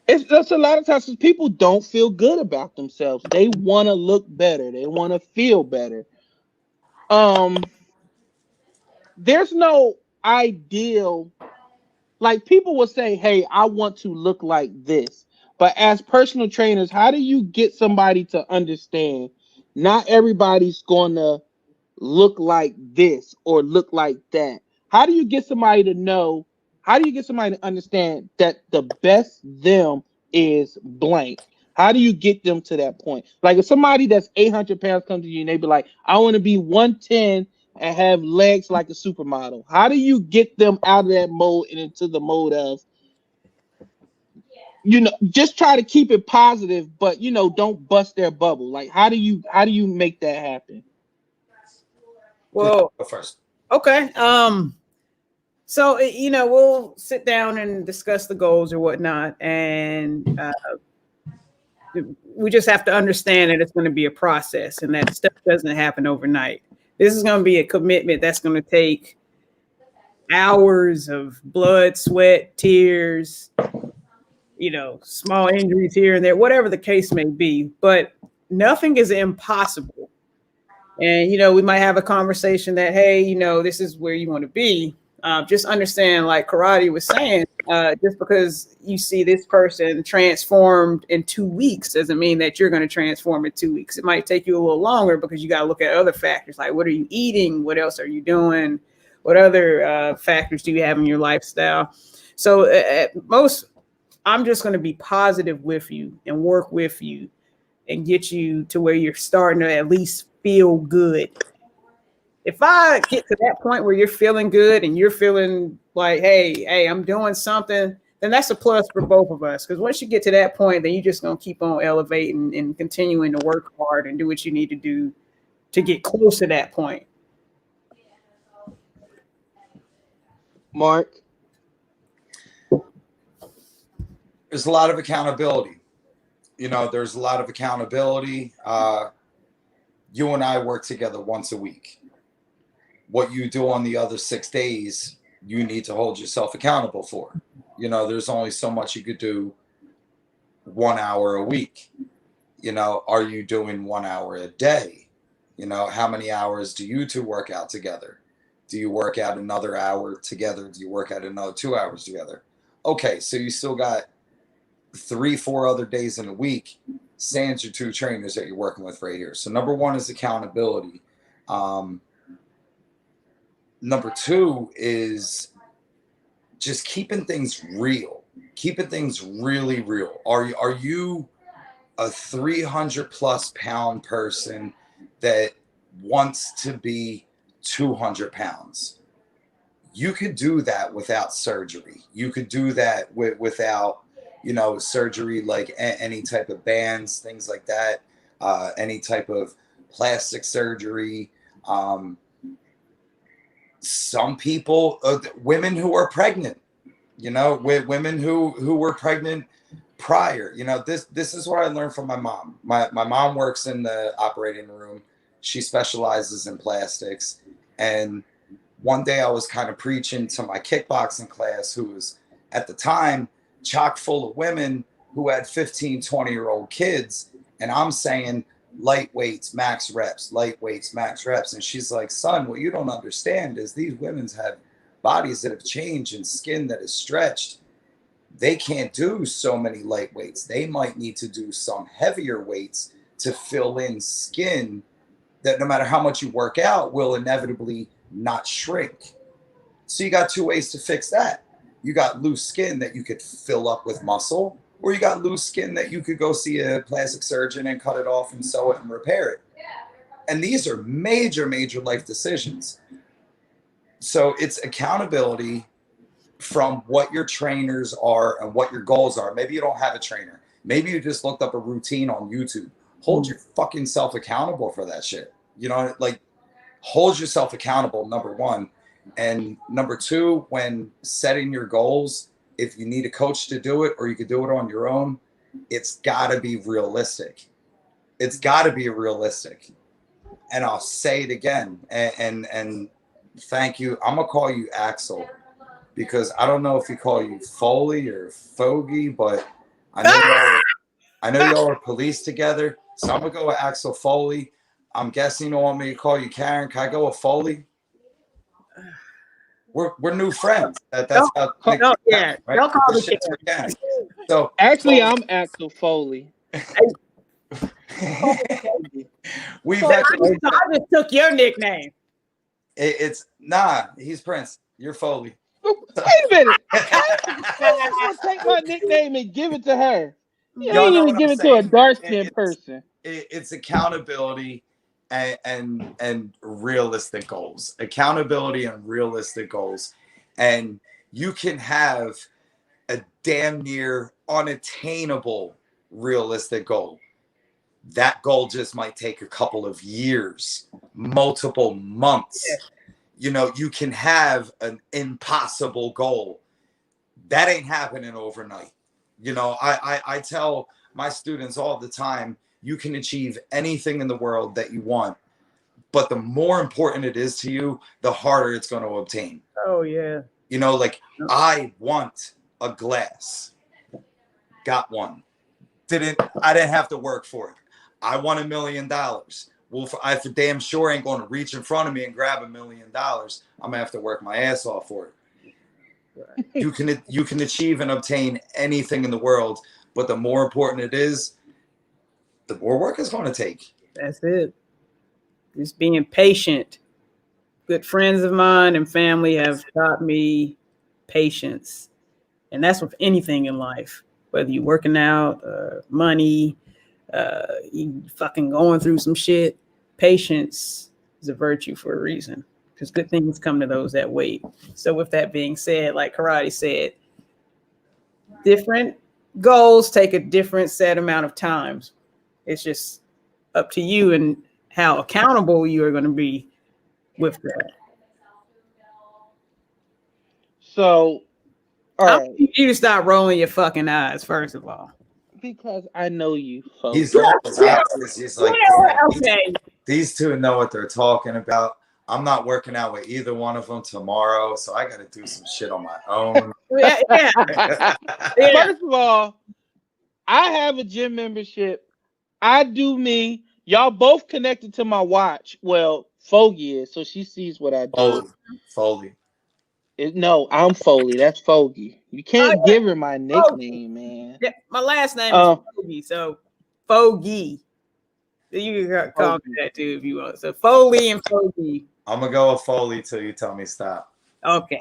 It's a lot of times people don't feel good about themselves. They want to look better. They want to feel better. There's no ideal. Like people will say, "Hey, I want to look like this." But as personal trainers, how do you get somebody to understand not everybody's going to look like this or look like that? How do you get somebody to know? How do you get somebody to understand that the best them is blank? How do you get them to that point? Like if somebody that's 800 pounds comes to you and they be like, I want to be 110 and have legs like a supermodel. How do you get them out of that mode and into the mode of just try to keep it positive, but don't bust their bubble. Like, how do you make that happen? Well, go first. Okay. So we'll sit down and discuss the goals or whatnot, and we just have to understand that it's going to be a process, and that stuff doesn't happen overnight. This is going to be a commitment that's going to take hours of blood, sweat, tears, small injuries here and there, whatever the case may be. But nothing is impossible. And, we might have a conversation that, hey, this is where you want to be. Just understand, like Karate was saying, just because you see this person transformed in 2 weeks doesn't mean that you're going to transform in 2 weeks. It might take you a little longer because you got to look at other factors, like what are you eating? What else are you doing? What other factors do you have in your lifestyle? So at most, I'm just going to be positive with you and work with you and get you to where you're starting to at least feel good. If I get to that point where you're feeling good and you're feeling like, hey, I'm doing something, then that's a plus for both of us. Because once you get to that point, then you're just going to keep on elevating and continuing to work hard and do what you need to do to get close to that point. Mark? There's a lot of accountability. There's a lot of accountability. You and I work together once a week. What you do on the other 6 days, you need to hold yourself accountable for. There's only so much you could do 1 hour a week. Are you doing 1 hour a day? How many hours do you two work out together? Do you work out another hour together? Do you work out another 2 hours together? Okay, so you still got 3-4 other days in a week, sans your 2 trainers that you're working with right here. So number 1 is accountability. Number 2 is just keeping things real, keeping things really real. Are you a 300 plus pound person that wants to be 200 pounds? You could do that without surgery. You could do that without surgery, like any type of bands, things like that, any type of plastic surgery. Some people, women who are pregnant, women who were pregnant prior, this is what I learned from my mom. My mom works in the operating room. She specializes in plastics. And one day I was kind of preaching to my kickboxing class, who was at the time chock full of women who had 15, 20-year-old kids. And I'm saying, light weights, max reps, light weights, max reps. And she's like, son, what you don't understand is these women have bodies that have changed and skin that is stretched. They can't do so many light weights. They might need to do some heavier weights to fill in skin that no matter how much you work out will inevitably not shrink. So you got 2 ways to fix that. You got loose skin that you could fill up with muscle, or you got loose skin that you could go see a plastic surgeon and cut it off and sew it and repair it. And these are major, major life decisions. So it's accountability from what your trainers are and what your goals are. Maybe you don't have a trainer. Maybe you just looked up a routine on YouTube. Hold your fucking self accountable for that shit. Hold yourself accountable, number 1. And number 2, when setting your goals, if you need a coach to do it or you could do it on your own, it's got to be realistic. It's got to be realistic. And I'll say it again. And thank you. I'm going to call you Axel, because I don't know if you call you Foley or Foggie, but I know y'all are police together. So I'm going to go with Axel Foley. I'm guessing you don't want me to call you Karen. Can I go with Foley? We're new friends. That's how. Yeah, right? Don't call me Karen. So actually, I'm Axel Foley. We've I just took your nickname. It's he's Prince. You're Foley. Wait a minute. I'm gonna take my nickname and give it to her. You ain't even give it to a dark-skinned person. It's accountability and realistic goals. Accountability and realistic goals. And you can have a damn near unattainable, realistic goal. That goal just might take a couple of years, multiple months. You know, you can have an impossible goal. That ain't happening overnight. You know, I tell my students all the time, you can achieve anything in the world that you want, but the more important it is to you, the harder it's going to obtain. Oh, yeah. You know, like, I want a glass. Got one. I didn't have to work for it. I want $1 million. Well, I for damn sure ain't going to reach in front of me and grab $1 million. I'm gonna have to work my ass off for it. You can achieve and obtain anything in the world, but the more important it is, the more work it's going to take. That's it. Just being patient. Good friends of mine and family have taught me patience, and that's with anything in life. Whether you're working out, money, you fucking going through some shit, patience is a virtue for a reason, because good things come to those that wait. So with that being said, like Karate said, different goals take a different set amount of times. It's just up to you and how accountable you are going to be with that. So, all right. You to stop rolling your fucking eyes, first of all. Because I know you, folks. He's like, okay. These two know what they're talking about. I'm not working out with either one of them tomorrow, so I got to do some shit on my own. Yeah. First of all, I have a gym membership. I do me. Y'all both connected to my watch. Well, Foggie is, so she sees what I do. Foley. No, I'm Foley. That's Foggie. You can't give her my nickname, man. Yeah, my last name is Foggie, so Foggie. You can call me that too if you want. So Foley and Foggie. I'm gonna go with Foley till you tell me stop. Okay.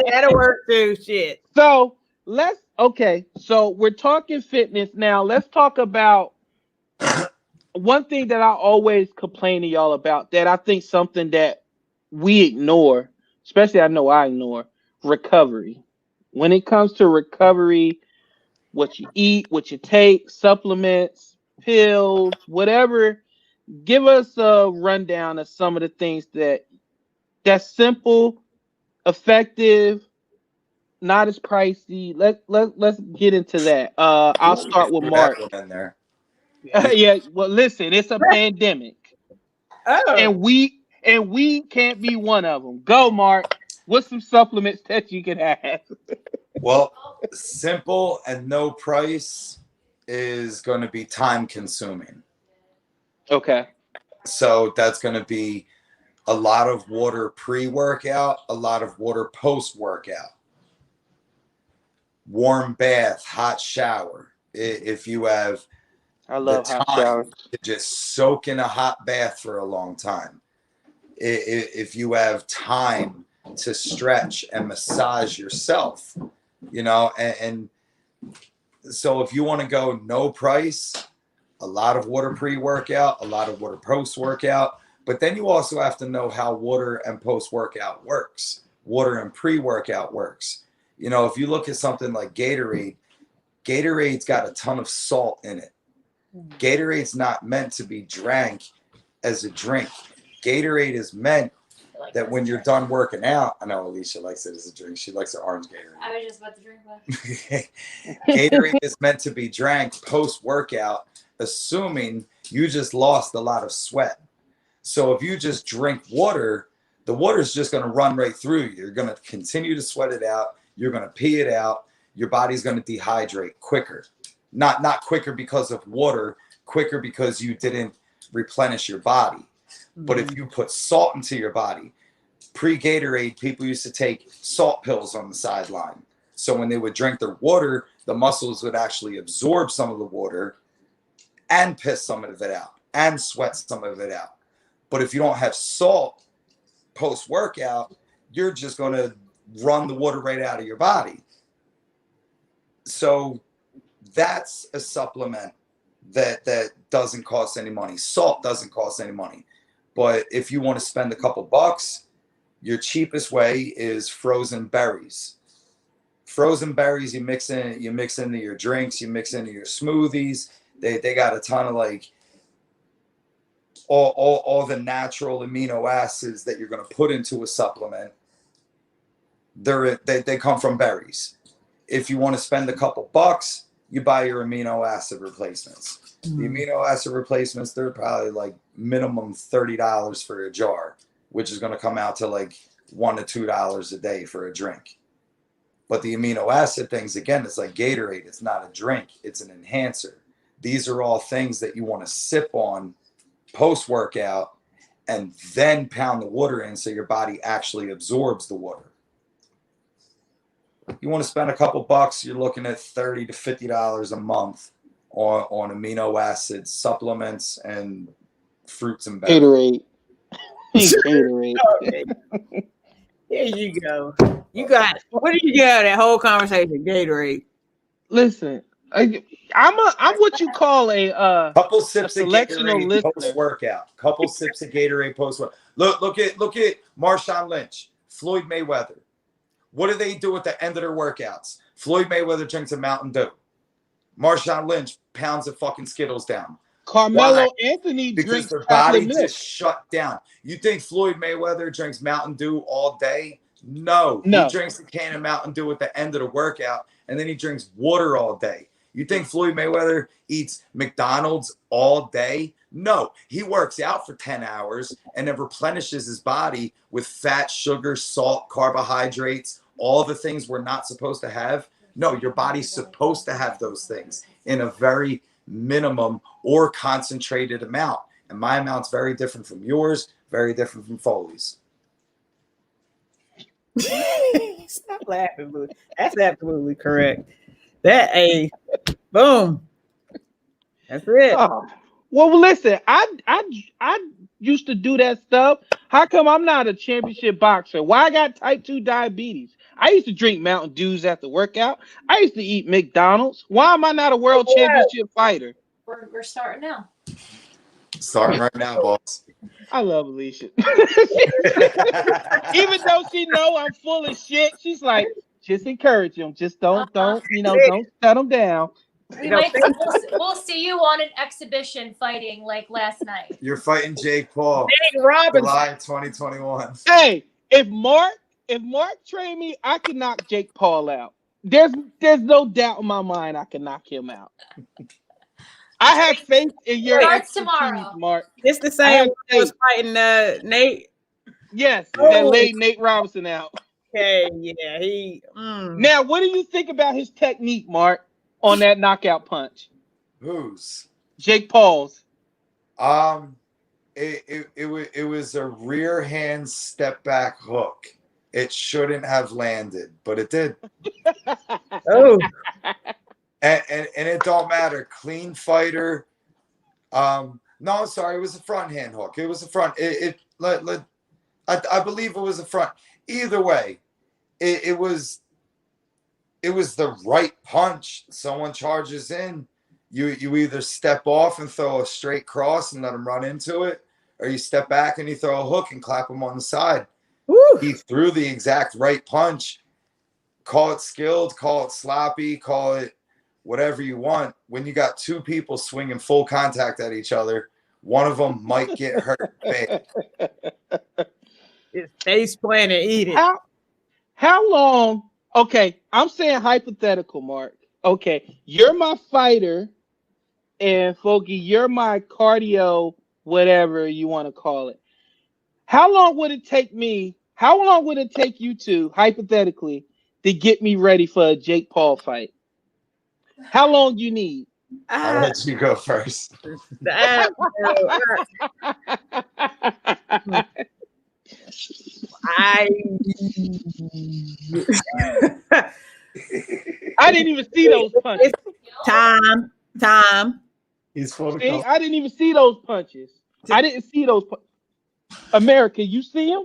That'll work too. Shit. So so we're talking fitness now. Let's talk about one thing that I always complain to y'all about, that I think something that we ignore, especially I know I ignore, recovery. When it comes to recovery, what you eat, what you take, supplements, pills, whatever, give us a rundown of some of the things that's simple, effective, not as pricey. Let's get into that. I'll start with Mark. Yeah, well, listen, it's a pandemic, and we can't be one of them. Go, Mark. What's some supplements that you can have? Well, simple and no price is going to be time consuming. Okay. So that's going to be a lot of water pre-workout, a lot of water post-workout. Warm bath, hot shower. If you have hot showers. To just soak in a hot bath for a long time. If you have time to stretch and massage yourself, you know, and so if you want to go no price, a lot of water pre-workout, a lot of water post-workout, but then you also have to know how water and post-workout works, water and pre-workout works. You know, if you look at something like Gatorade's got a ton of salt in it. Gatorade's not meant to be drank as a drink. Gatorade is meant that when you're done working out, I know Alicia likes it as a drink. She likes her orange Gatorade. I was just about to drink one. Gatorade is meant to be drank post-workout, assuming you just lost a lot of sweat. So if you just drink water, the water is just going to run right through you. You're going to continue to sweat it out. You're going to pee it out. Your body's going to dehydrate quicker. Not quicker because of water, quicker because you didn't replenish your body. But if you put salt into your body, pre-Gatorade, people used to take salt pills on the sideline. So when they would drink their water, the muscles would actually absorb some of the water and piss some of it out and sweat some of it out. But if you don't have salt post-workout, you're just going to run the water right out of your body. So that's a supplement that doesn't cost any money. Salt doesn't cost any money. But if you want to spend a couple bucks, your cheapest way is frozen berries. Frozen berries you mix into your drinks, you mix into your smoothies. They got a ton of like all the natural amino acids that you're going to put into a supplement. They come from berries. If you want to spend a couple bucks, you buy your amino acid replacements. The amino acid replacements, they're probably like minimum $30 for a jar, which is going to come out to like $1 to $2 a day for a drink. But the amino acid things, again, it's like Gatorade. It's not a drink. It's an enhancer. These are all things that you want to sip on post-workout and then pound the water in so your body actually absorbs the water. You want to spend a couple bucks, you're looking at $30 to $50 a month on amino acid supplements and fruits and Gatorade. Gatorade. Okay. There you go. You got what did you get out of that whole conversation? Gatorade. Listen, I'm what you call a couple sips of selectional Gatorade listener. post workout. Couple sips of Gatorade post workout. Look at Marshawn Lynch, Floyd Mayweather. What do they do at the end of their workouts? Floyd Mayweather drinks a Mountain Dew. Marshawn Lynch pounds of fucking Skittles down. Carmelo Anthony because drinks their body chocolate milk. just shut down. You think Floyd Mayweather drinks Mountain Dew all day? No. No. He drinks a can of Mountain Dew at the end of the workout, and then he drinks water all day. You think Floyd Mayweather eats McDonald's all day? No. He works out for 10 hours and then replenishes his body with fat, sugar, salt, carbohydrates, all the things we're not supposed to have. No, your body's supposed to have those things in a very minimum or concentrated amount. And my amount's very different from yours, very different from Foley's. Stop laughing, boo. That's absolutely correct. Boom. That's it. Oh. Well, listen, I used to do that stuff. How come I'm not a championship boxer? Why I got type 2 diabetes? I used to drink Mountain Dews after workout. I used to eat McDonald's. Why am I not a world championship fighter? We're starting now. Starting right now, boss. I love Alicia. Even though she know I'm full of shit, she's like, just encourage him. Just don't shut him down. We'll see you on an exhibition fighting like last night. You're fighting Jake Paul. Jake Robinson. July 2021. Hey, if Mark trained me, I can knock Jake Paul out. There's no doubt in my mind I can knock him out. I have faith in your expertise, tomorrow. Mark. It's the same I was fighting Nate. Yes, that laid Nate Robinson out. Okay, yeah, he. Now, what do you think about his technique, Mark, on that knockout punch? Whose? Jake Paul's. It was a rear hand step back hook. It shouldn't have landed, but it did. Oh. And it don't matter. Clean fighter. No, sorry, it was a front hand hook. It was a front. I believe it was a front. Either way, it was the right punch. Someone charges in. You either step off and throw a straight cross and let him run into it, or you step back and you throw a hook and clap him on the side. Woo. He threw the exact right punch. Call it skilled, call it sloppy, call it whatever you want. When you got two people swinging full contact at each other, one of them might get hurt bad. It's face plant and eat it. How long? Okay, I'm saying hypothetical, Mark. Okay, you're my fighter, and Foggie, you're my cardio, whatever you want to call it. How long would it take me? How long would it take you two, hypothetically, to get me ready for a Jake Paul fight? How long do you need? I'll let you go first. I didn't even see those punches. Time. He's full. See, I didn't even see those punches. I didn't see those. America, you see him?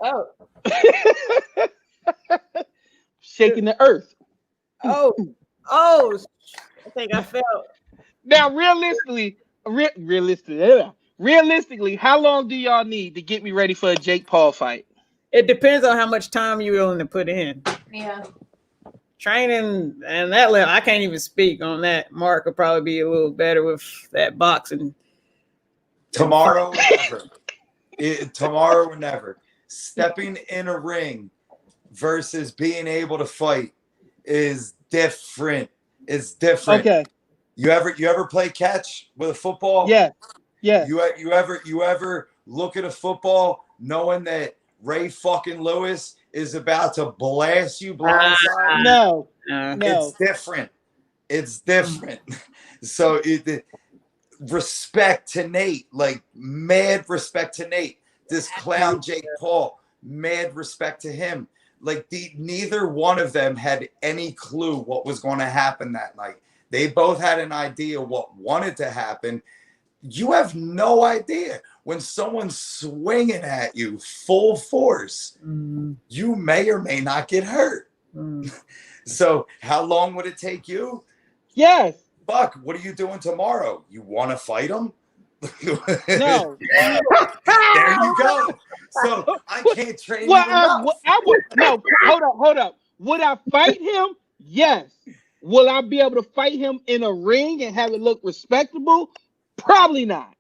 Oh. Shaking the earth. Oh, I think I felt. Now, realistically, how long do y'all need to get me ready for a Jake Paul fight? It depends on how much time you're willing to put in. Yeah. Training and that level, I can't even speak on that. Mark would probably be a little better with that boxing. Tomorrow or never. Tomorrow or never. Stepping in a ring versus being able to fight is different. It's different. Okay. You ever play catch with a football? Yeah. Yeah. You ever look at a football knowing that Ray fucking Lewis is about to blast you blindside? No. It's different. It's different. So respect to Nate, like mad respect to Nate. This clown Jake Paul, mad respect to him. Like neither one of them had any clue what was going to happen that night. They both had an idea what wanted to happen. You have no idea when someone's swinging at you full force. You may or may not get hurt. So how long would it take you? Yes. Fuck, what are you doing tomorrow? You want to fight him? No. There you go. So I can't train you enough. No, hold up. Would I fight him? Yes. Will I be able to fight him in a ring and have it look respectable? Probably not.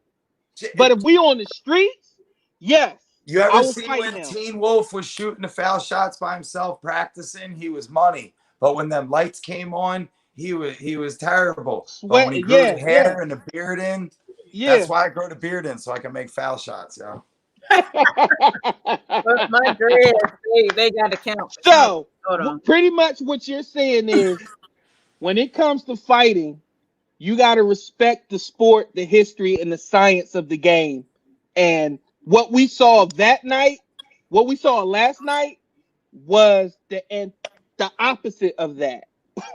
But if we on the streets, yes. You ever see when Teen Wolf was shooting the foul shots by himself practicing? He was money. But when them lights came on, he was terrible. But when he grew the hair and the beard in, that's why I grow the beard in, so I can make foul shots, yo. But my dreads, they got to count. So pretty much what you're saying is when it comes to fighting, you got to respect the sport, the history, and the science of the game. And what we saw that night, what we saw last night was the opposite of that.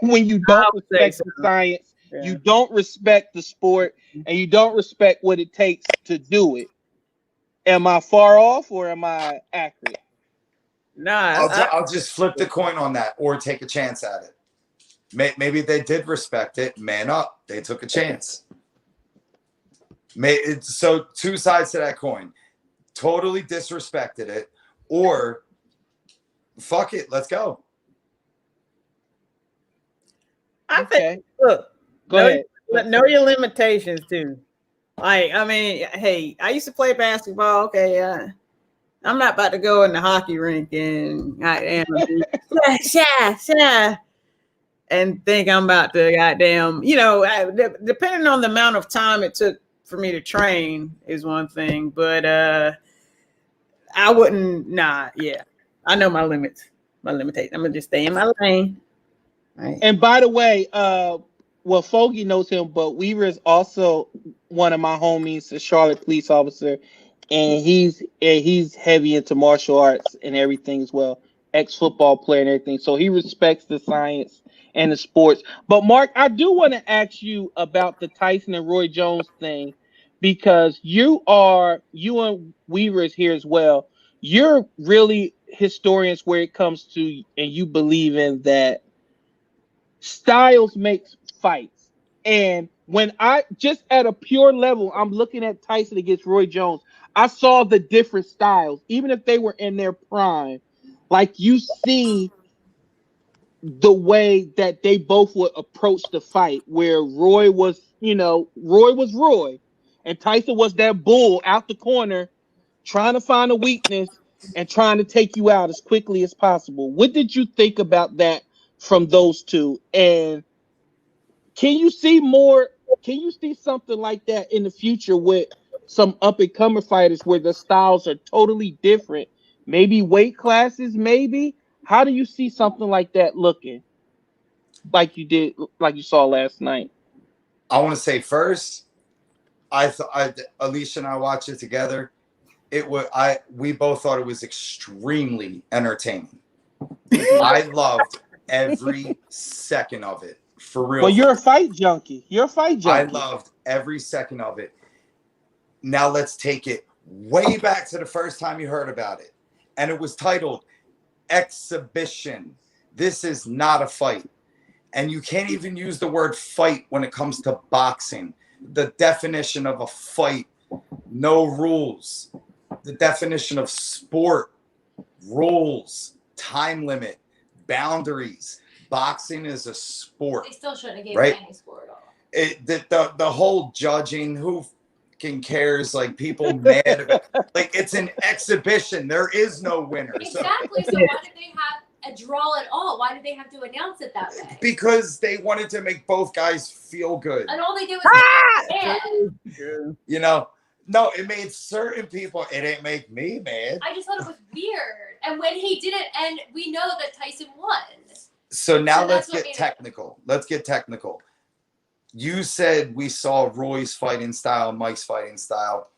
When you don't respect the science, you don't respect the sport, and you don't respect what it takes to do it. Am I far off or am I accurate? Nah, I'll just flip the coin on that or take a chance at it. Maybe they did respect it. Man up. They took a chance. So two sides to that coin. Totally disrespected it or fuck it. Let's go. I think, look, go ahead. Know your limitations too. Like, I mean, hey, I used to play basketball. Okay, I'm not about to go in the hockey rink and and think I'm about to goddamn, depending on the amount of time it took for me to train is one thing, but I wouldn't. I know my limits, my limitations. I'm gonna just stay in my lane. Right. And by the way, Foggie knows him, but Weaver is also one of my homies, a Charlotte police officer, and he's heavy into martial arts and everything as well, ex-football player and everything. So he respects the science and the sports. But Mark, I do want to ask you about the Tyson and Roy Jones thing, because you and Weaver is here as well. You're really historians where it comes to, and you believe in that styles makes fights. And when I just at a pure level, I'm looking at Tyson against Roy Jones, I saw the different styles, even if they were in their prime. Like, you see the way that they both would approach the fight, where Roy was Roy, and Tyson was that bull out the corner trying to find a weakness and trying to take you out as quickly as possible. What did you think about that from those two? And can you see something like that in the future with some up-and-comer fighters where the styles are totally different? Maybe weight classes, maybe? How do you see something like that looking? Like you saw last night? I want to say first, Alicia and I watched it together. We both thought it was extremely entertaining. I loved every second of it. For real. Well, you're a fight junkie. I loved every second of it. Now let's take it way back to the first time you heard about it. And it was titled Exhibition. This is not a fight. And you can't even use the word fight when it comes to boxing. The definition of a fight, no rules. The definition of sport, rules, time limit, boundaries. Boxing is a sport. They still shouldn't have given right? any score at all. The whole judging, who fucking cares? Like, people mad about, like, it's an exhibition. There is no winner. Exactly. So why did they have a draw at all? Why did they have to announce it that way? Because they wanted to make both guys feel good. And all they did was mad. You know, no, it made certain people. It didn't make me mad. I just thought it was weird. And when he did it, and we know that Tyson won. So now So let's that's what get technical. Let's get technical. You said we saw Roy's fighting style, Mike's fighting style.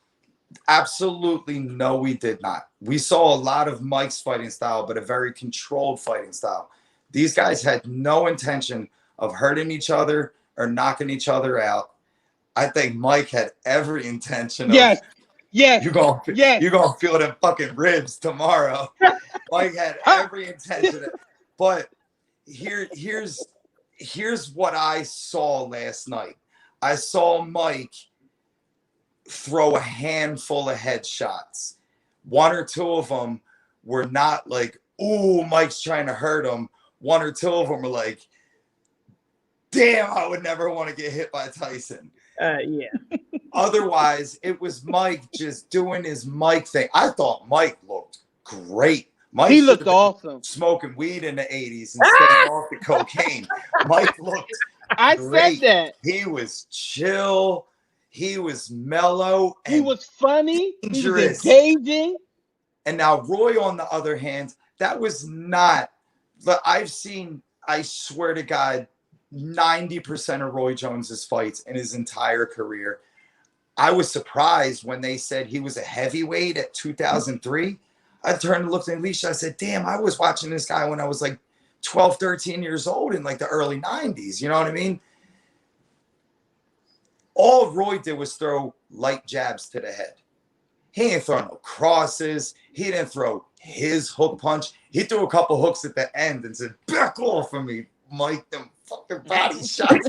Absolutely no, we did not. We saw a lot of Mike's fighting style, but a very controlled fighting style. These guys had no intention of hurting each other or knocking each other out. I think Mike had every intention of, Yes. you're gonna feel them fucking ribs tomorrow. Mike had every intention of, but here's what I saw last night. I saw Mike throw a handful of headshots. One or two of them were not like, ooh, Mike's trying to hurt him. One or two of them were like, damn, I would never want to get hit by Tyson. Yeah. Otherwise, it was Mike just doing his Mike thing. I thought Mike looked great. Mike He looked awesome. Smoking weed in the 80s and staying off the cocaine. Mike looked I great. said that. He was chill. He was mellow. He was funny. Dangerous. He was engaging. And now Roy, on the other hand, that was not. I've seen, I swear to God, 90% of Roy Jones's fights in his entire career. I was surprised when they said he was a heavyweight at 2003. I turned and looked at Alicia. I said, damn, I was watching this guy when I was like 12, 13 years old in like the early 90s. You know what I mean? All Roy did was throw light jabs to the head. He didn't throw no crosses. He didn't throw his hook punch. He threw a couple hooks at the end and said, back off of me, Mike, them fucking body shots.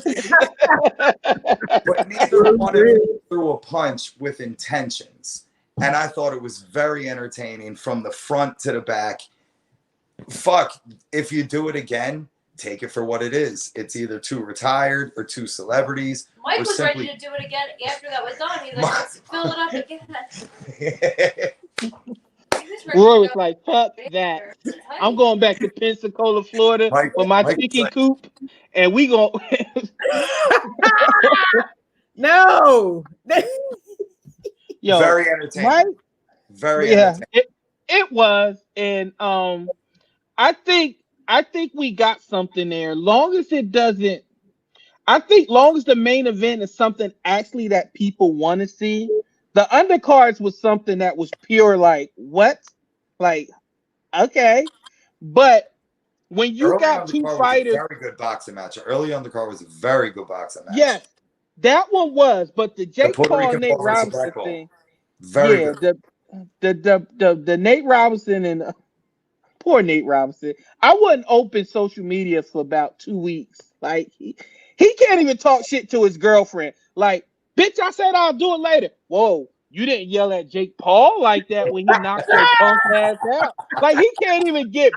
But neither one of them threw a punch with intentions. And I thought it was very entertaining from the front to the back. Fuck, if you do it again, take it for what it is. It's either two retired or two celebrities. Mike was ready to do it again after that was done. He's like, let's fill it up again. Roy was like, fuck that. I'm going back to Pensacola, Florida with my chicken coop. And we going No. Yo, very entertaining. Right? Very entertaining. It was. And I think we got something there. Long as it doesn't, I think long as the main event is something actually that people want to see. The undercards was something that was pure like, what? Like, okay. But when you early got two fighters. Very good boxing match. Early on the card was a very good boxing match. Yes, that one was. But the Jake Paul and Nate Robinson thing. Very good. The Nate Robinson and poor Nate Robinson. I wouldn't open social media for about 2 weeks. Like he can't even talk shit to his girlfriend. Like, bitch, I said I'll do it later. Whoa, you didn't yell at Jake Paul like that when he knocked your punk ass out. Like he can't even get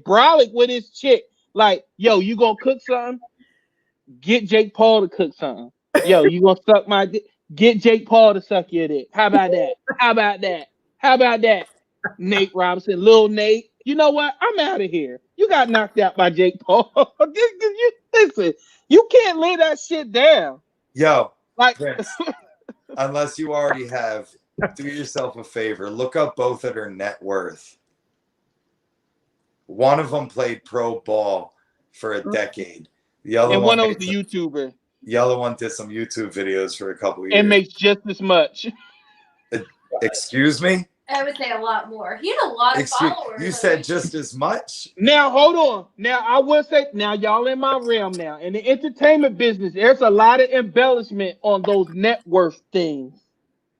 brolic with his chick. Like, yo, you gonna cook something? Get Jake Paul to cook something. Yo, you gonna suck my dick? Get Jake Paul to suck your dick. How about that? How about that? How about that? Nate Robinson, Lil Nate. You know what? I'm out of here. You got knocked out by Jake Paul. Listen, you can't lay that shit down. Yo, like, Prince, unless you already have, do yourself a favor. Look up both of their net worth. One of them played pro ball for a decade. The other one was the YouTuber. The other one did some YouTube videos for a couple of years. And makes just as much. Excuse me? I would say a lot more. He had a lot of followers. You said just as much? Now, hold on. Now, I will say, now, y'all in my realm now. In the entertainment business, there's a lot of embellishment on those net worth things.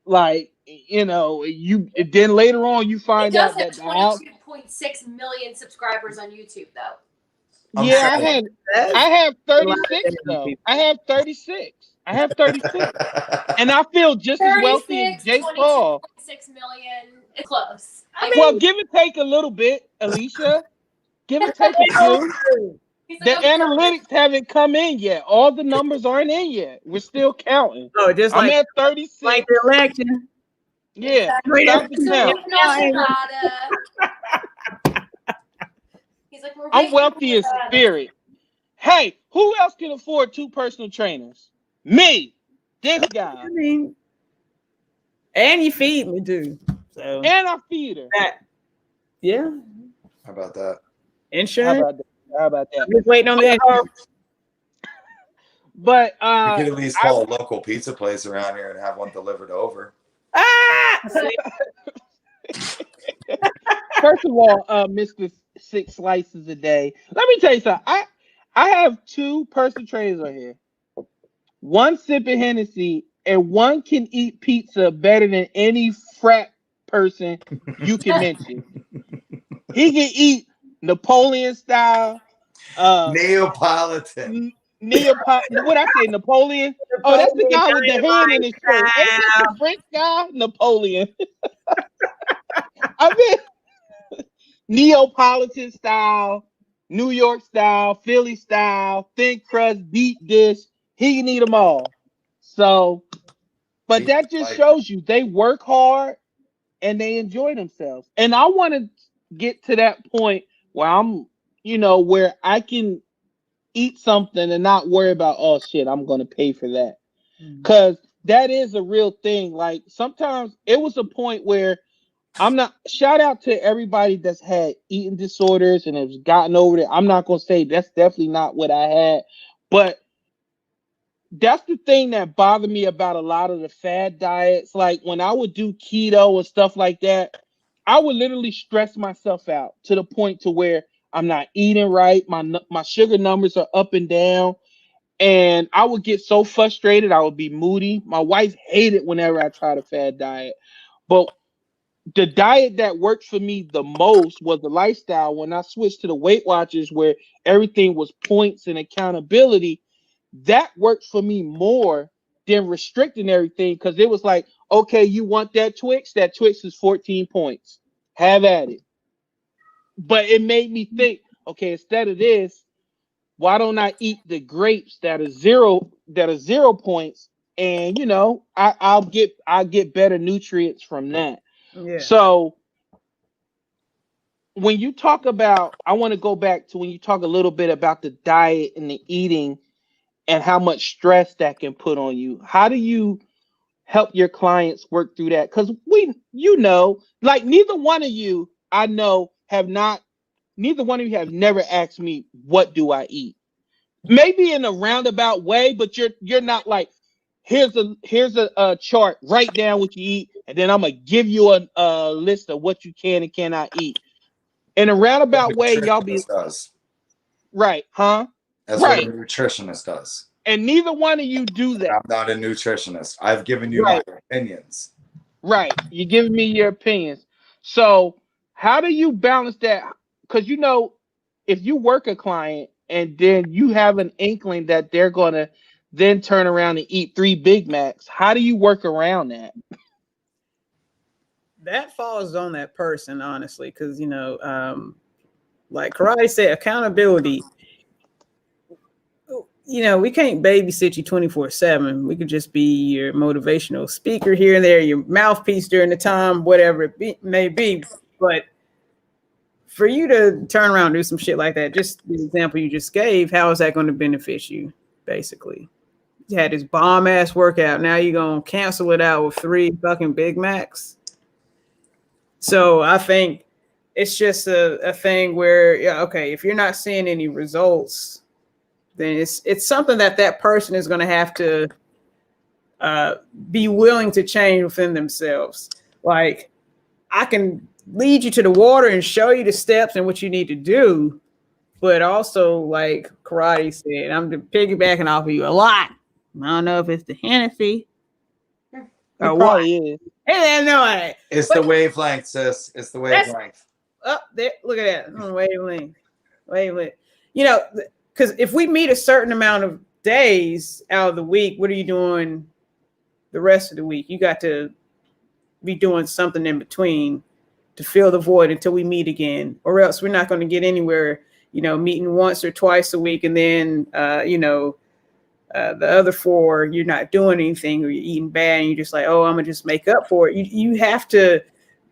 Like, you know, then later on, you find out that the house... 22.6 million subscribers on YouTube, though. Yeah, I have 36, though. I have 36. And I feel just as wealthy as Jake Paul. 6 million. It's close. Well, give and take a little bit, Alicia. Give or take a few. He's The like, I'm analytics haven't come in yet. All the numbers aren't in yet. We're still counting. Oh, just I'm like at 36. like the election. Yeah, Exactly. stop the So count. He's like, we're I'm waiting wealthy for in spirit. Hey, who else can afford 2 personal trainers? Me, this guy, I mean, and you feed me too. So and I feed her. yeah, How about that? How insurance. about that? Just waiting on that. But You could at least call a local pizza place around here and have one delivered over. First of all, Mr. 6 slices a day. Let me tell you something. I have 2 personal trainers on here. One sipping Hennessy, and one can eat pizza better than any frat person you can mention. He can eat Napoleon style. Neapolitan. What I say, Napoleon? Oh, that's the guy with the hand in his shirt. Ain't that the French guy? Napoleon. I mean, Neapolitan style, New York style, Philly style, thin crust, deep dish. He can eat them all. So, but that just shows you they work hard and they enjoy themselves. And I want to get to that point where I'm, where I can eat something and not worry about, oh shit, I'm going to pay for that. Because that is a real thing. Like sometimes it was a point where shout out to everybody that's had eating disorders and has gotten over it. I'm not going to say that's definitely not what I had, but that's the thing that bothered me about a lot of the fad diets. Like when I would do keto and stuff like that, I would literally stress myself out to the point to where I'm not eating right. My sugar numbers are up and down. And I would get so frustrated. I would be moody. My wife hated whenever I tried a fad diet. But the diet that worked for me the most was the lifestyle. When I switched to the Weight Watchers, where everything was points and accountability, that worked for me more than restricting everything, because it was like, okay, you want that Twix is 14 points. Have at it. But it made me think, okay, instead of this, why don't I eat the grapes that are 0 points, and I'll get better nutrients from that. Yeah. So when you talk about, I want to go back to when you talk a little bit about the diet and the eating and how much stress that can put on you. How do you help your clients work through that? Because like neither one of you I know neither one of you have never asked me, what do I eat? Maybe in a roundabout way, but you're not like, here's a chart, write down what you eat, and then I'm gonna give you a list of what you can and cannot eat. In a roundabout way, y'all be does. Right, huh? That's right. what a nutritionist does. And neither one of you do that. I'm not a nutritionist. I've given you my opinions. Right. You're giving me your opinions. So how do you balance that? Because if you work a client and then you have an inkling that they're gonna then turn around and eat 3 Big Macs, how do you work around that? That falls on that person, honestly, because like Karate said, accountability. We can't babysit you 24/7. We could just be your motivational speaker here and there, your mouthpiece during the time, whatever it may be. But for you to turn around and do some shit like that, just the example you just gave, how is that going to benefit you? Basically, you had this bomb ass workout. Now you're going to cancel it out with 3 fucking Big Macs. So I think it's just a thing where, okay, if you're not seeing any results, then it's something that person is going to have to be willing to change within themselves. Like, I can lead you to the water and show you the steps and what you need to do, but also, like Karate said, I'm piggybacking off of you a lot. I don't know if it's the Hennessy or what. Is. Hey, no, it's the wavelength, sis. It's the wavelength. Up there, look at that wavelength. Because if we meet a certain amount of days out of the week, what are you doing the rest of the week? You got to be doing something in between to fill the void until we meet again, or else we're not going to get anywhere, meeting once or twice a week. And then, the other 4, you're not doing anything, or you're eating bad, and you're just like, oh, I'm gonna just make up for it. You have to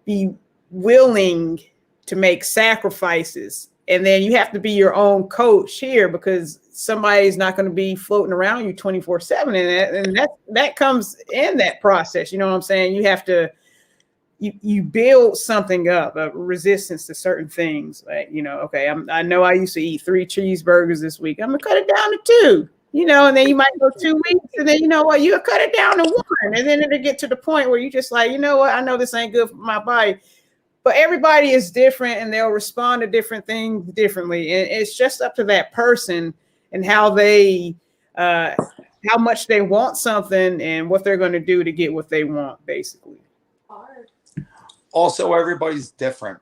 be willing to make sacrifices, and then you have to be your own coach here, because somebody's not going to be floating around you 24/7, and that comes in that process. You know what I'm saying? You have to you build something up, a resistance to certain things. Like, okay, I know I used to eat 3 cheeseburgers this week. I'm gonna cut it down to 2. And then you might go 2 weeks, and then you'll cut it down to 1, and then it'll get to the point where you just like, you know what, I know this ain't good for my body. But everybody is different, and they'll respond to different things differently. And it's just up to that person and how much they want something and what they're going to do to get what they want, basically. Also, everybody's different.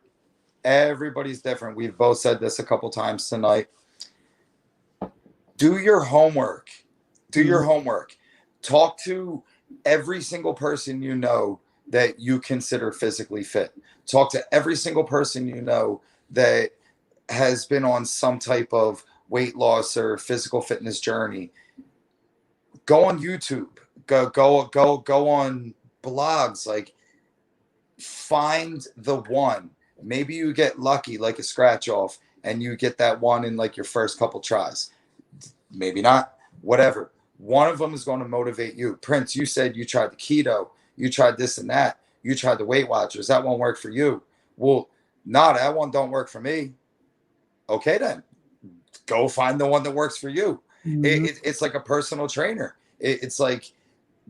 Everybody's different. We've both said this a couple times tonight. Do your homework. Do your homework. Talk to every single person you know that you consider physically fit. Talk to every single person you know that has been on some type of weight loss or physical fitness journey. Go on YouTube. Go on blogs. Like, find the one. Maybe you get lucky, like a scratch off, and you get that one in like your first couple tries. Maybe not. Whatever. One of them is going to motivate you. Prince, you said you tried the keto. You tried this and that. You tried the Weight Watchers. That won't work for you. Well, that one don't work for me. Okay, then. Go find the one that works for you. Mm-hmm. It's like a personal trainer. It's like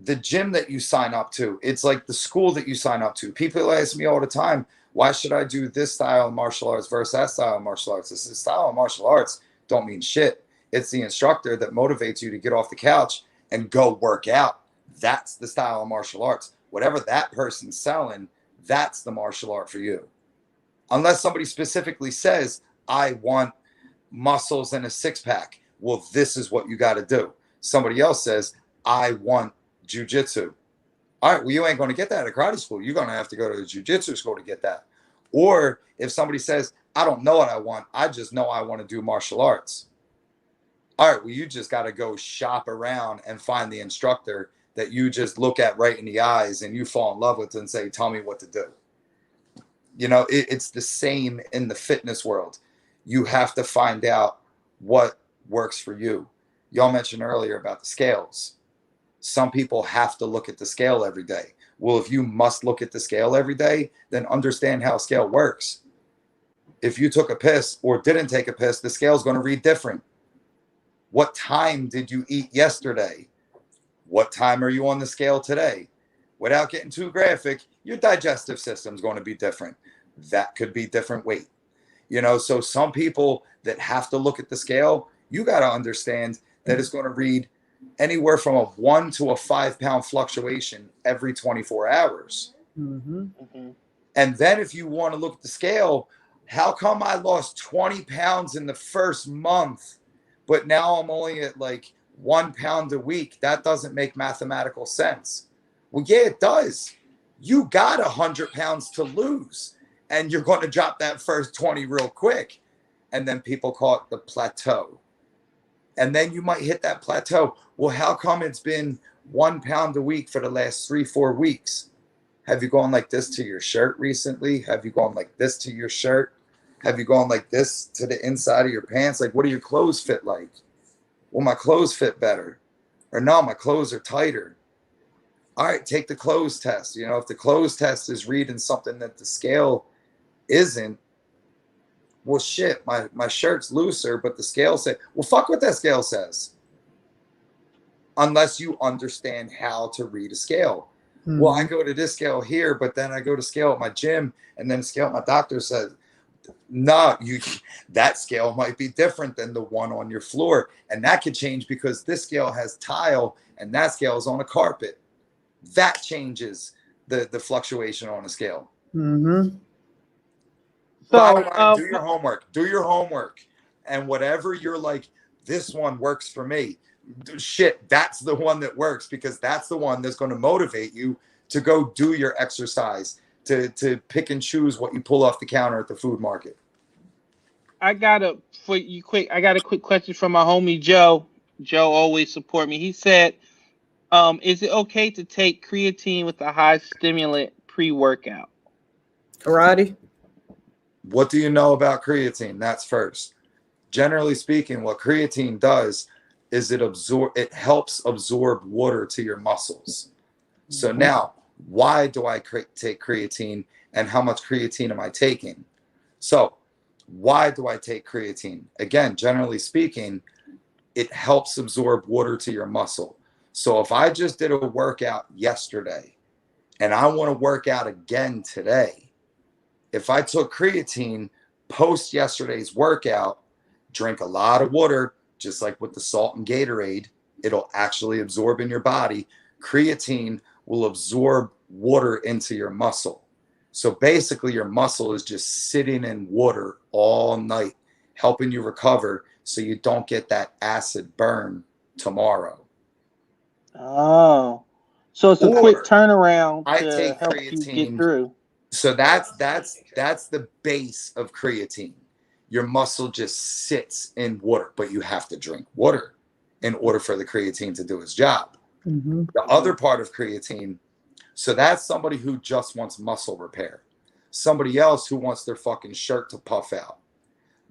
the gym that you sign up to. It's like the school that you sign up to. People ask me all the time, why should I do this style of martial arts versus that style of martial arts? This is style of martial arts don't mean shit. It's the instructor that motivates you to get off the couch and go work out. That's the style of martial arts. Whatever that person's selling, that's the martial art for you. Unless somebody specifically says, I want muscles and a 6-pack. Well, this is what you got to do. Somebody else says, I want jiu-jitsu. All right, well, you ain't going to get that at a karate school. You're going to have to go to a jiu-jitsu school to get that. Or if somebody says, I don't know what I want, I just know I want to do martial arts. All right, well, you just got to go shop around and find the instructor that you just look at right in the eyes and you fall in love with and say, tell me what to do. It's the same in the fitness world. You have to find out what works for you. Y'all mentioned earlier about the scales. Some people have to look at the scale every day. Well, if you must look at the scale every day, then understand how a scale works. If you took a piss or didn't take a piss, the scale is going to read different. What time did you eat yesterday? What time are you on the scale today? Without getting too graphic, your digestive system is going to be different. That could be different weight. So some people that have to look at the scale, you got to understand that it's going to read anywhere from a 1 to a 5 pound fluctuation every 24 hours. Mm-hmm. Mm-hmm. And then if you want to look at the scale, how come I lost 20 pounds in the first month, but now I'm only at like 1 pound a week? That doesn't make mathematical sense. Well, yeah, it does. You got 100 pounds to lose, and you're going to drop that first 20 real quick. And then people call it the plateau. And then you might hit that plateau. Well, how come it's been 1 pound a week for the last 3-4 weeks? Have you gone like this to your shirt recently? Have you gone like this to your shirt? Have you gone like this to the inside of your pants? Like, what do your clothes fit like? Well, my clothes fit better. Or no, my clothes are tighter. All right, take the clothes test. If the clothes test is reading something that the scale isn't, well, shit, my shirt's looser, but the scale said, well, fuck what that scale says. Unless you understand how to read a scale. Mm-hmm. Well, I go to this scale here, but then I go to scale at my gym, and then scale at my doctor says, no, that scale might be different than the one on your floor. And that could change because this scale has tile and that scale is on a carpet. That changes the fluctuation on a scale. Mm-hmm. So do your homework. Do your homework. And whatever you're like, this one works for me. Shit, that's the one that works, because that's the one that's going to motivate you to go do your exercise, to pick and choose what you pull off the counter at the food market. I got a quick question from my homie Joe. Joe always support me. He said, is it okay to take creatine with a high stimulant pre-workout? Karate. What do you know about creatine? That's first. Generally speaking, what creatine does is it helps absorb water to your muscles. So now, why do I take creatine, and how much creatine am I taking? So why do I take creatine? Again, generally speaking, it helps absorb water to your muscle. So if I just did a workout yesterday and I want to work out again today, if I took creatine post yesterday's workout, drink a lot of water, just like with the salt and Gatorade, it'll actually absorb in your body. Creatine will absorb water into your muscle. So basically your muscle is just sitting in water all night, helping you recover so you don't get that acid burn tomorrow. Oh, so it's a quick turnaround I to take help creatine, you get through. So that's the base of creatine. Your muscle just sits in water, but you have to drink water in order for the creatine to do its job. Mm-hmm. The other part of creatine, so that's somebody who just wants muscle repair. Somebody else who wants their fucking shirt to puff out.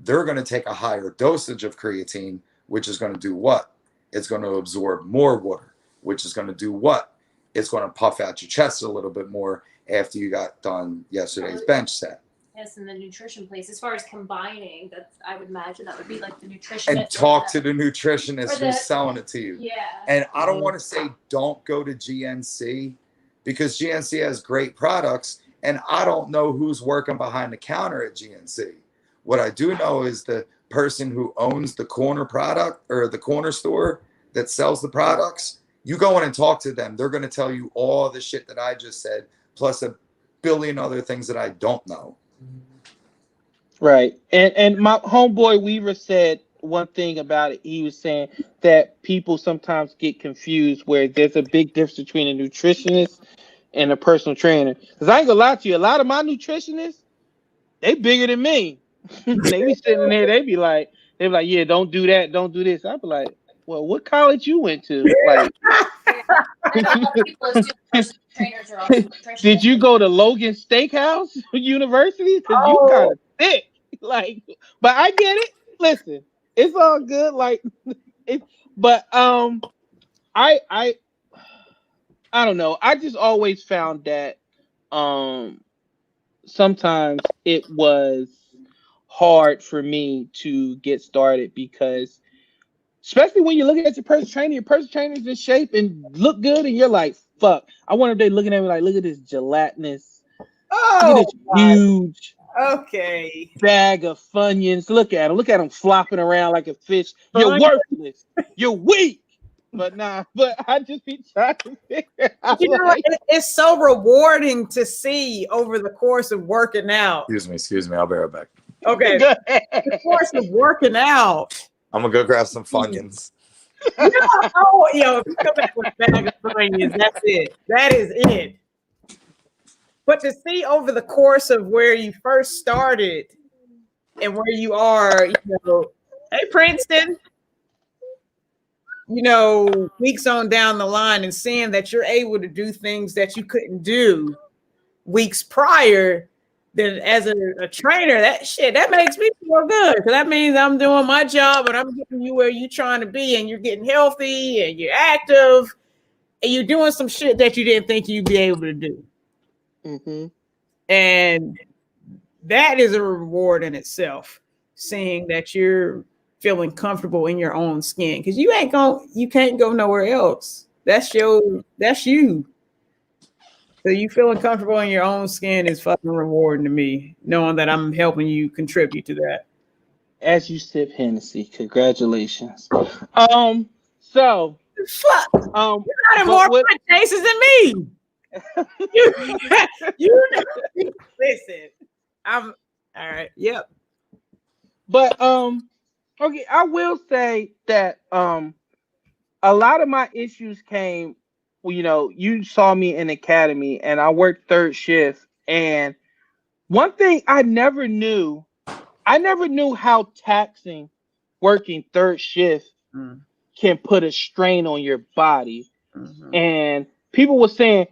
They're going to take a higher dosage of creatine, which is going to do what? It's going to absorb more water, which is going to do what? It's going to puff out your chest a little bit more after you got done yesterday's bench set. Yes, in the nutrition place, as far as combining, that's, I would imagine that would be like the nutritionist. And talk to the nutritionist who's selling it to you. Yeah. And I don't want to say don't go to GNC, because GNC has great products, and I don't know who's working behind the counter at GNC. What I do know is the person who owns the corner product or the corner store that sells the products. You go in and talk to them. They're going to tell you all the shit that I just said, plus a billion other things that I don't know. Right. And my homeboy Weaver said one thing about it. He was saying that people sometimes get confused where there's a big difference between a nutritionist and a personal trainer. Because I ain't gonna lie to you, a lot of my nutritionists, they bigger than me. They be sitting there, they be like, yeah, don't do that, don't do this. I'd be like, well, what college you went to? Like, did you go to Logan Steakhouse University? Because you kind of thick. Like, but I get it. Listen, it's all good. Like, but I don't know. I just always found that sometimes it was hard for me to get started, because especially when you're looking at your personal trainer's in shape and look good, and you're like, fuck. I wonder if they're looking at me like, look at this gelatinous, look at this huge bag of Funyuns. Look at him flopping around like a fish. You're worthless. You're weak. But I just be trying to figure out. It's so rewarding to see over the course of working out. Excuse me. I'll be right back. Okay. The course of working out. I'm gonna go grab some Funyuns. Come back with a bag of Funyuns. That's it. That is it. But to see over the course of where you first started and where you are, hey Princeton, weeks on down the line, and seeing that you're able to do things that you couldn't do weeks prior, then as a trainer, that makes me feel good, because that means I'm doing my job and I'm getting you where you're trying to be, and you're getting healthy and you're active and you're doing some shit that you didn't think you'd be able to do. Mm-hmm. And that is a reward in itself, seeing that you're feeling comfortable in your own skin, because you can't go nowhere else. That's you. So you feeling comfortable in your own skin is fucking rewarding to me, knowing that I'm helping you contribute to that. As you sip Hennessy, congratulations. So fuck, you're having more fun chases than me. you listen. I'm all right. Yep. But okay, I will say that a lot of my issues came, you saw me in academy, and I worked third shift, And one thing I never knew how taxing working third shift can put a strain on your body. And people were saying,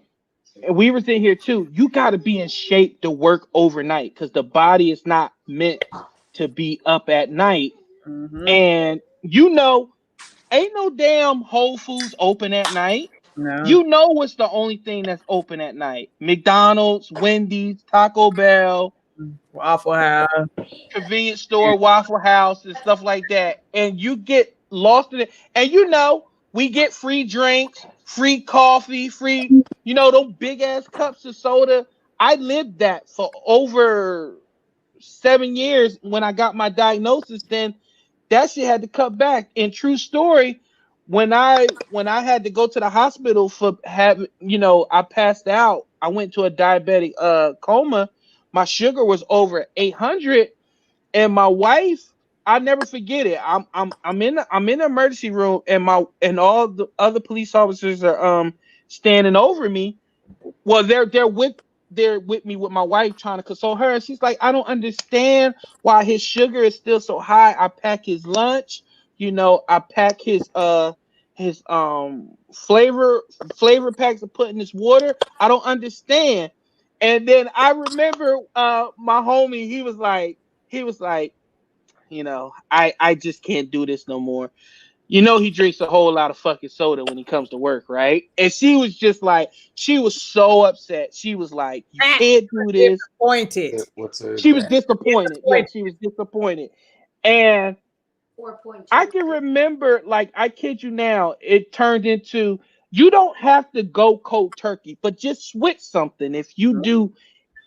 and we were in here too, you got to be in shape to work overnight because the body is not meant to be up at night. And ain't no damn Whole Foods open at night. No. You know what's the only thing that's open at night? McDonald's, Wendy's, Taco Bell, Waffle House, convenience store, Waffle House, and stuff like that. And you get lost in it. And we get free drinks, free coffee, free, those big ass cups of soda. I lived that for over 7 years when I got my diagnosis. Then that shit had to cut back. And true story, when I had to go to the hospital for I passed out. I went to a diabetic coma. My sugar was over 800, and my wife, I never forget it. I'm in the emergency room, and all the other police officers are standing over me. Well, they're with me with my wife trying to console her, and she's like, I don't understand why his sugar is still so high. I pack his lunch, I pack his flavor packs to put in his water. I don't understand. And then I remember my homie, he was like, I just can't do this no more. He drinks a whole lot of fucking soda when he comes to work, right? And she was just like, she was so upset. She was like, you can't do this. Disappointed. She was disappointed. Yeah, she was disappointed. And 4.2. I can remember, like, I kid you now, it turned into, you don't have to go cold turkey, but just switch something. If you do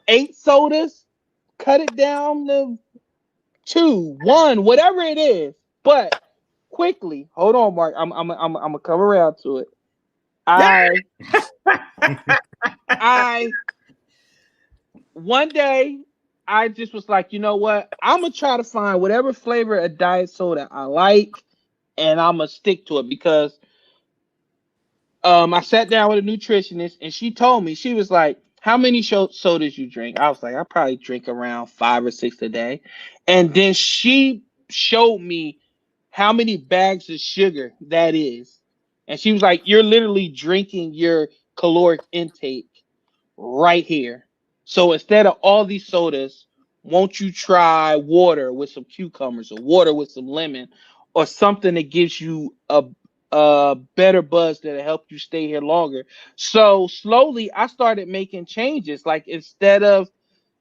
8 sodas, cut it down to 2, 1, whatever it is. But quickly, hold on, Mark. I'm gonna come around to it. One day I just was like, you know what? I'm gonna try to find whatever flavor of diet soda I like, and I'm gonna stick to it because I sat down with a nutritionist, and she told me, she was like, how many sodas you drink? I was like, I probably drink around 5 or 6 a day. And then she showed me how many bags of sugar that is. And she was like, you're literally drinking your caloric intake right here. So instead of all these sodas, won't you try water with some cucumbers or water with some lemon or something that gives you a better buzz that'll help you stay here longer? So slowly I started making changes. Like instead of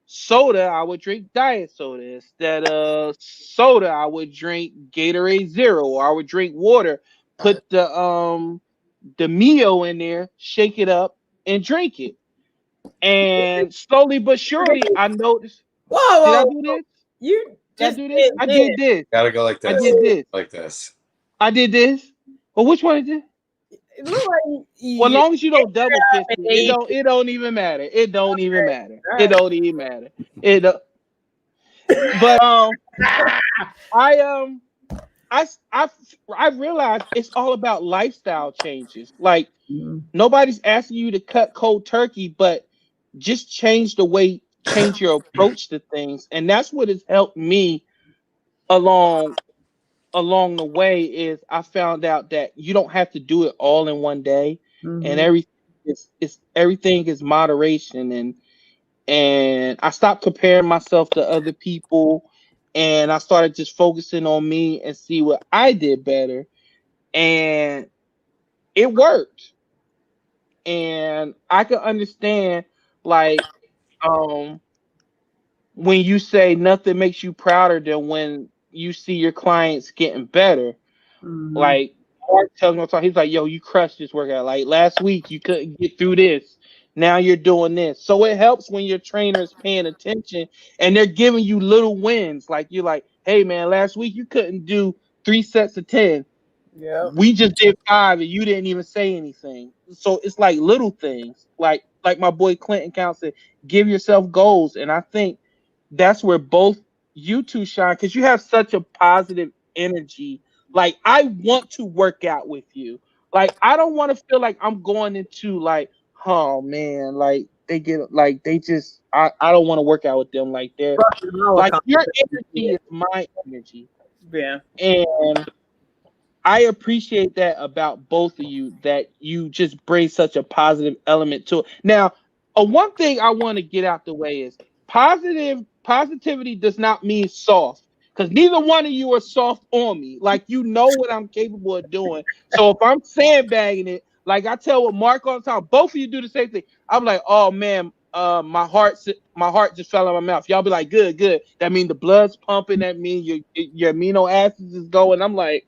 soda, I would drink diet soda. Instead of soda, I would drink Gatorade Zero, or I would drink water. Put the Mio in there, shake it up, and drink it. And slowly but surely, I noticed. Whoa, Did I do this? You just Did I do this? I did this. Gotta go like this. I did this. Like this. I did this. Well, which one is it? It look like Well, as long as you don't double fist it, it don't even matter. It don't even matter. It don't even matter. But I realized it's all about lifestyle changes. Like nobody's asking you to cut cold turkey, but just change your approach to things. And that's what has helped me along the way is I found out that you don't have to do it all in one day. And everything is moderation. And I stopped comparing myself to other people, and I started just focusing on me and see what I did better. And it worked. And I can understand, like, when you say nothing makes you prouder than when you see your clients getting better. Like Mark tells me all the time, he's like, yo, you crushed this workout. Like last week you couldn't get through this. Now you're doing this. So it helps when your trainer is paying attention and they're giving you little wins. Like you're like, hey man, last week you couldn't do 3 sets of 10. Yeah. We just did 5 and you didn't even say anything. So it's like little things. Like my boy Clinton Count said, give yourself goals. And I think that's where both you two shine, because you have such a positive energy. Like I want to work out with you. Like I don't want to feel like I'm going into like, oh man, like they get like they just I don't want to work out with them. Like they're like your energy is my energy. Yeah. And I appreciate that about both of you, that you just bring such a positive element to it. Now, one thing I want to get out the way is positivity does not mean soft, because neither one of you are soft on me. Like, you know what I'm capable of doing. So if I'm sandbagging it, like I tell with Mark all the time, both of you do the same thing. I'm like, oh man, my heart just fell out of my mouth. Y'all be like, good. That means the blood's pumping. That means your amino acids is going. I'm like,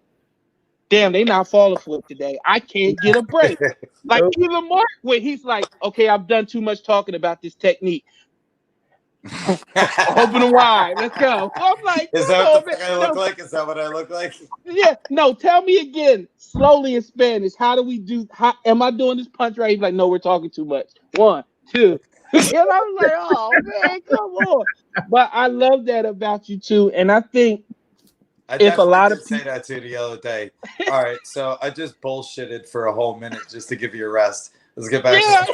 damn, they not falling for it today. I can't get a break. Like even Mark, when he's like, okay, I've done too much talking about this technique. Open them wide. Let's go. I'm like, is that what the fuck I look like? Is that what I look like? Yeah. No, tell me again, slowly in Spanish. How am I doing this punch right? He's like, no, we're talking too much. 1, 2. And I was like, oh man, come on. But I love that about you too. And I think I definitely did say that to you the other day. All right, so I just bullshitted for a whole minute just to give you a rest. Let's get back. Yeah.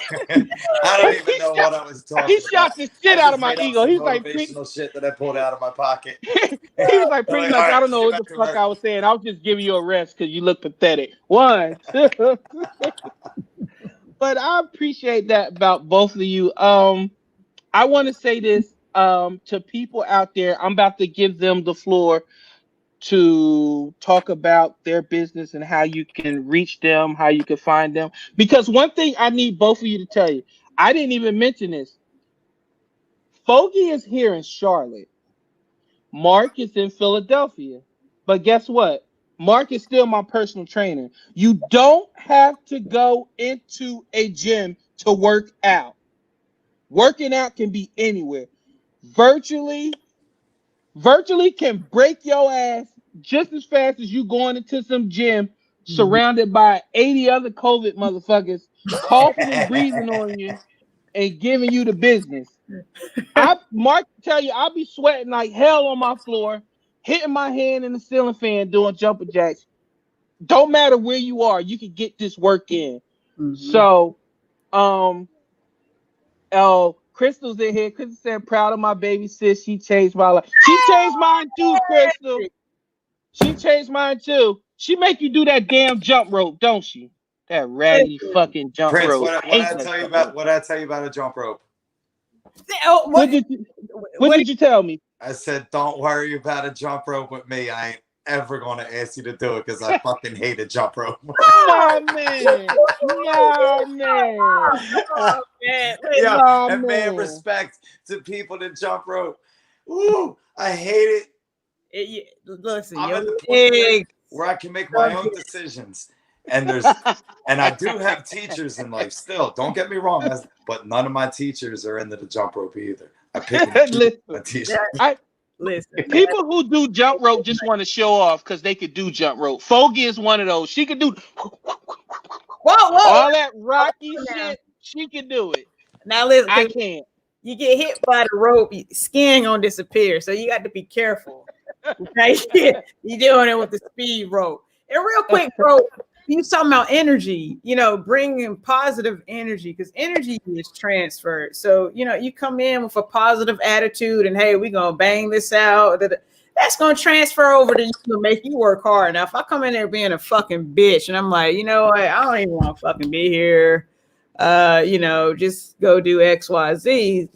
I don't even know what I was talking about. He shot the shit out of my ego. He's like motivational shit that I pulled out of my pocket. He was like, pretty much, I don't know what the fuck I was saying. I was just giving you a rest because you look pathetic. 1, 2. But I appreciate that about both of you. I want to say this to people out there. I'm about to give them the floor to talk about their business and how you can reach them, how you can find them. Because one thing I need both of you to tell you, I didn't even mention this. Foggie is here in Charlotte. Mark is in Philadelphia. But guess what? Mark is still my personal trainer. You don't have to go into a gym to work out. Working out can be anywhere. Virtually can break your ass just as fast as you going into some gym surrounded by 80 other COVID motherfuckers coughing and breathing on you and giving you the business. Mark tell you, I'll be sweating like hell on my floor, hitting my hand in the ceiling fan, doing jumping jacks. Don't matter where you are, you can get this work in. So, Crystal's in here. Crystal said, proud of my baby sis. She changed my life. She changed mine too, Crystal. She changed mine too. She make you do that damn jump rope, don't she? That raggedy fucking jump Prince, rope. What I tell you about a jump rope? What did you tell me? I said, don't worry about a jump rope with me. I ain't ever going to ask you to do it because I fucking hate a jump rope. No, man. And man, respect to people that jump rope. Ooh, I hate it. Listen, I'm at the point where I can make my own decisions. And I do have teachers in life still. Don't get me wrong, but none of my teachers are into the jump rope either. I pick a teacher. Listen, people who do jump rope just want to show off because they could do jump rope. Foggie is one of those. She could do all that rocky shit. She can do it. Now listen, I can't. You get hit by the rope, skin gonna disappear. So you got to be careful. Okay, you doing it with the speed rope. And real quick, bro, you talking about energy, bringing positive energy, because energy is transferred. So, you come in with a positive attitude and, hey, we're going to bang this out. That's going to transfer over to you to make you work hard. Now, if I come in there being a fucking bitch and I'm like, you know what, I don't even want to fucking be here. Just go do X, Y, Z.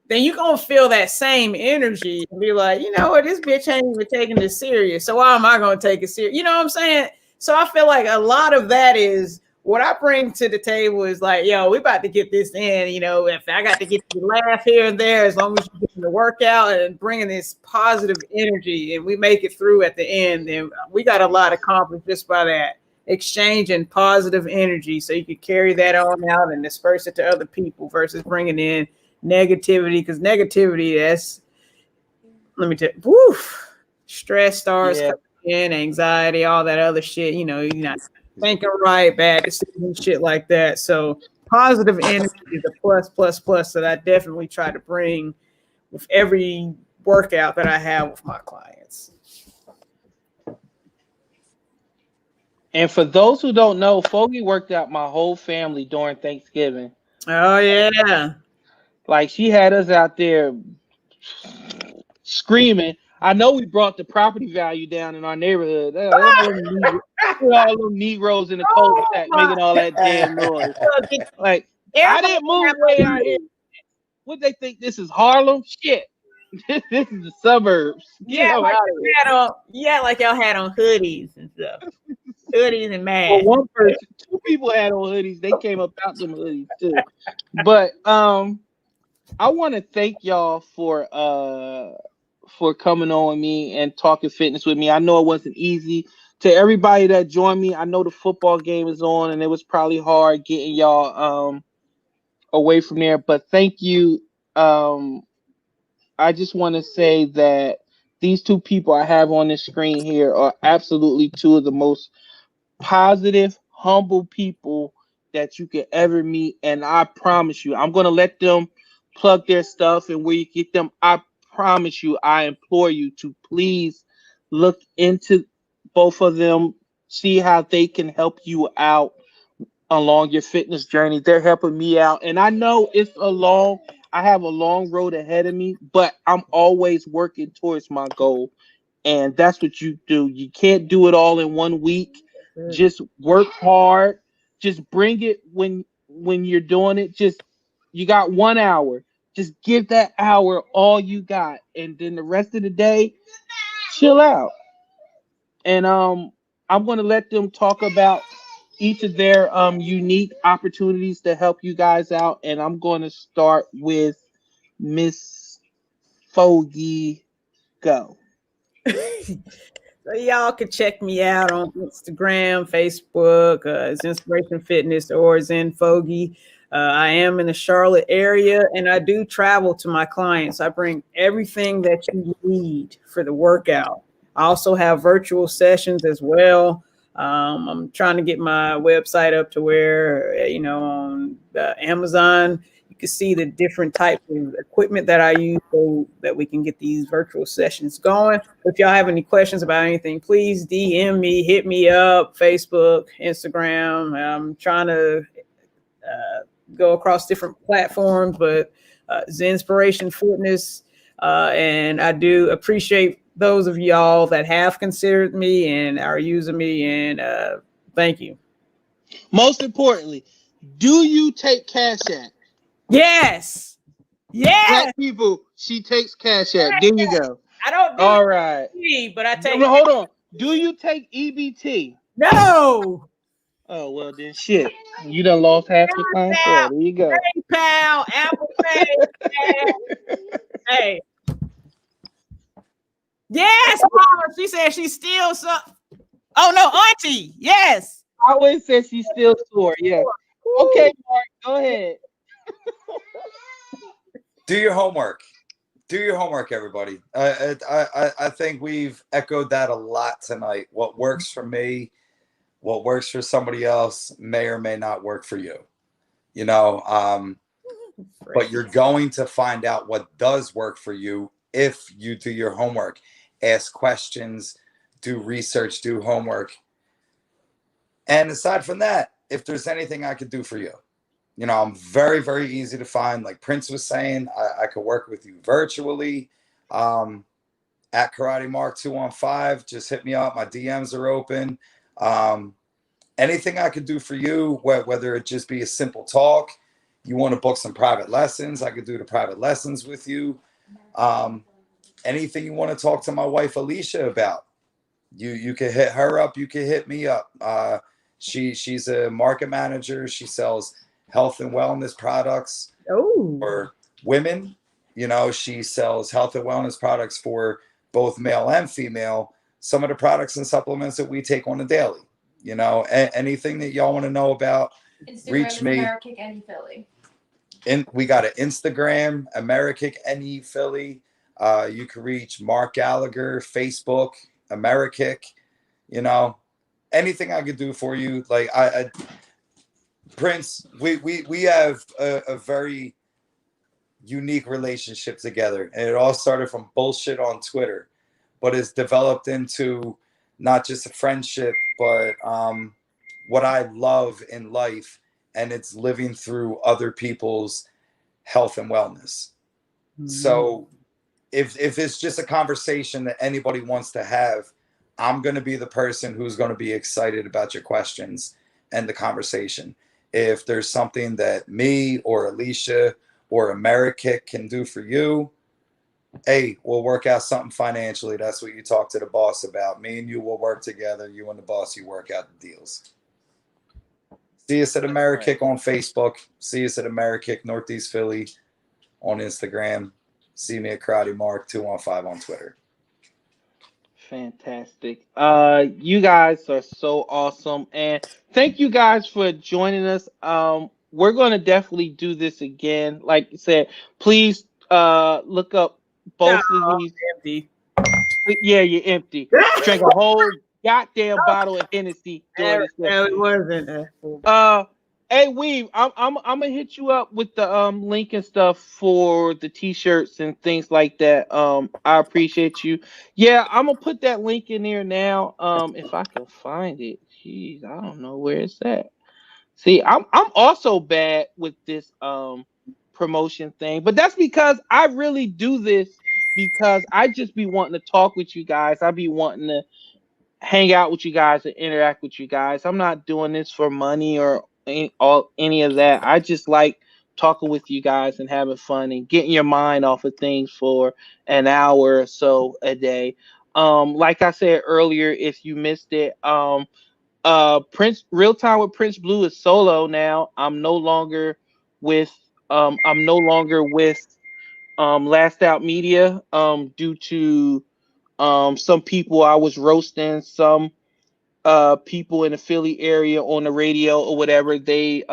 Then you're going to feel that same energy and be like, you know what, this bitch ain't even taking this serious. So why am I going to take it serious? You know what I'm saying? So I feel like a lot of that is what I bring to the table is like, yo, we about to get this in, if I got to get you to laugh here and there, as long as you're getting the workout and bringing this positive energy and we make it through at the end, then we got a lot accomplished just by that. Exchanging positive energy so you can carry that on out and disperse it to other people versus bringing in negativity, because negativity, let me tell you, stress starts coming in, anxiety, all that other shit, you're not thinking right, bad decisions, shit like that. So positive energy is a plus that I definitely try to bring with every workout that I have with my clients. And for those who don't know, Foggie worked out my whole family during Thanksgiving. Oh yeah. Like she had us out there screaming. I know we brought the property value down in our neighborhood. All them Negroes in the Oh cul-de-sac my making all that damn noise. God. Like I Everybody didn't move have way a out here. hoodie. What they think this is Harlem? Shit. This is the suburbs. Get Yeah, them like out of you here. had on. Yeah, like y'all had on hoodies and stuff. Hoodies and Well, masks. one person, two people had on hoodies. They came up out them hoodies too. But I want to thank y'all for coming on me and talking fitness with me. I know it wasn't easy. To everybody that joined me, I know the football game is on and it was probably hard getting y'all away from there. But thank you. I just want to say that these two people I have on the screen here are absolutely two of the most positive, humble people that you could ever meet. And I promise you, I'm going to let them plug their stuff and where you get them. I promise you, I implore you to please look into both of them, see how they can help you out along your fitness journey. They're helping me out. And I know I have a long road ahead of me, but I'm always working towards my goal. And that's what you do. You can't do it all in 1 week. Just work hard. Just bring it when you're doing it. Just you got 1 hour. Just give that hour all you got. And then the rest of the day, chill out. And I'm gonna let them talk about each of their unique opportunities to help you guys out. And I'm gonna start with Miss Foggie. Go. So y'all can check me out on Instagram, Facebook, Inspiration Fitness or Zen Foggie. I am in the Charlotte area and I do travel to my clients. I bring everything that you need for the workout. I also have virtual sessions as well. I'm trying to get my website up to where, on Amazon, you can see the different types of equipment that I use so that we can get these virtual sessions going. If y'all have any questions about anything, please DM me, hit me up, Facebook, Instagram. I'm trying to go across different platforms, but ZenSpiration Fitness. And I do appreciate those of y'all that have considered me and are using me. And thank you. Most importantly, do you take Cash App? Yes. Yes. Black people, she takes Cash App. There you go. I don't do All right. EBT, but I take. Hold on. Do you take EBT? No. Oh well, then shit. You done lost half your clientele. There you go. PayPal, Apple Pay. Hey. Yes, Mama. She said she's still so. Oh no, Auntie. Yes. I always said she's still sore. Yeah. Okay, Mark. Go ahead. Do your homework. Do your homework, everybody. I think we've echoed that a lot tonight. What works for me, what works for somebody else may or may not work for you. But you're going to find out what does work for you if you do your homework. Ask questions, do research, do homework. And aside from that, if there's anything I could do for you, I'm very, very easy to find. Like Prince was saying, I could work with you virtually. At Karate Mark 215, just hit me up. My DMs are open. Anything I could do for you, whether it just be a simple talk, you want to book some private lessons, I could do the private lessons with you. Anything you want to talk to my wife Alicia about, you can hit her up. You can hit me up. She's a market manager. She sells health and wellness products for women. She sells health and wellness products for both male and female. Some of the products and supplements that we take on a daily. Anything that y'all want to know about, Instagram reach me. AmeriKick any Philly. We got an Instagram, AmeriKick any Philly. You can reach Mark Gallagher, Facebook, AmeriKick. Anything I could do for you. Like Prince, we have a very unique relationship together, and it all started from bullshit on Twitter, but it's developed into not just a friendship, but what I love in life and it's living through other people's health and wellness. So if it's just a conversation that anybody wants to have, I'm going to be the person who's going to be excited about your questions and the conversation. If there's something that me or Alicia or AmeriKick can do for you, hey, we'll work out something financially. That's what you talk to the boss about. Me and you will work together. You and the boss, you work out the deals. See us at AmeriKick on Facebook. See us at AmeriKick Northeast Philly on Instagram. See me at Karate Mark 215 on Twitter. Fantastic. You guys are so awesome, and thank you guys for joining us. We're gonna definitely do this again. Like you said, please look up both of these. Empty. Yeah, you're empty. Drank a whole goddamn bottle of Hennessy during this It wasn't. Hey Weave, I'm gonna hit you up with the link and stuff for the t-shirts and things like that. I appreciate you. Yeah, I'm gonna put that link in there now. If I can find it. Jeez, I don't know where it's at. See, I'm also bad with this promotion thing, but that's because I really do this because I just be wanting to talk with you guys. I be wanting to hang out with you guys and interact with you guys. I'm not doing this for money or any of that. I just like talking with you guys and having fun and getting your mind off of things for an hour or so a day. Like I said earlier, if you missed it, Prince Real Time with Prince Blue is solo now. I'm no longer with Last Out Media due to some people I was roasting, some people in the Philly area on the radio or whatever. They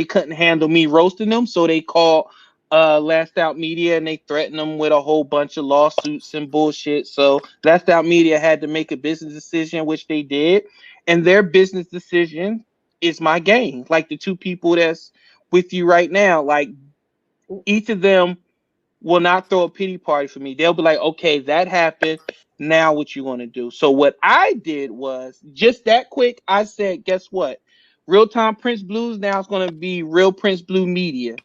couldn't handle me roasting them, so they called Last Out Media and they threatened them with a whole bunch of lawsuits and bullshit. So Last Out Media had to make a business decision, which they did, and their business decision is my game. Like the two people that's with you right now, like each of them will not throw a pity party for me. They'll be like, okay, that happened. Now what you want to do? So what I did was just that quick. I said, guess what? Real Time Prince Blues now is going to be Real Prince Blue Media.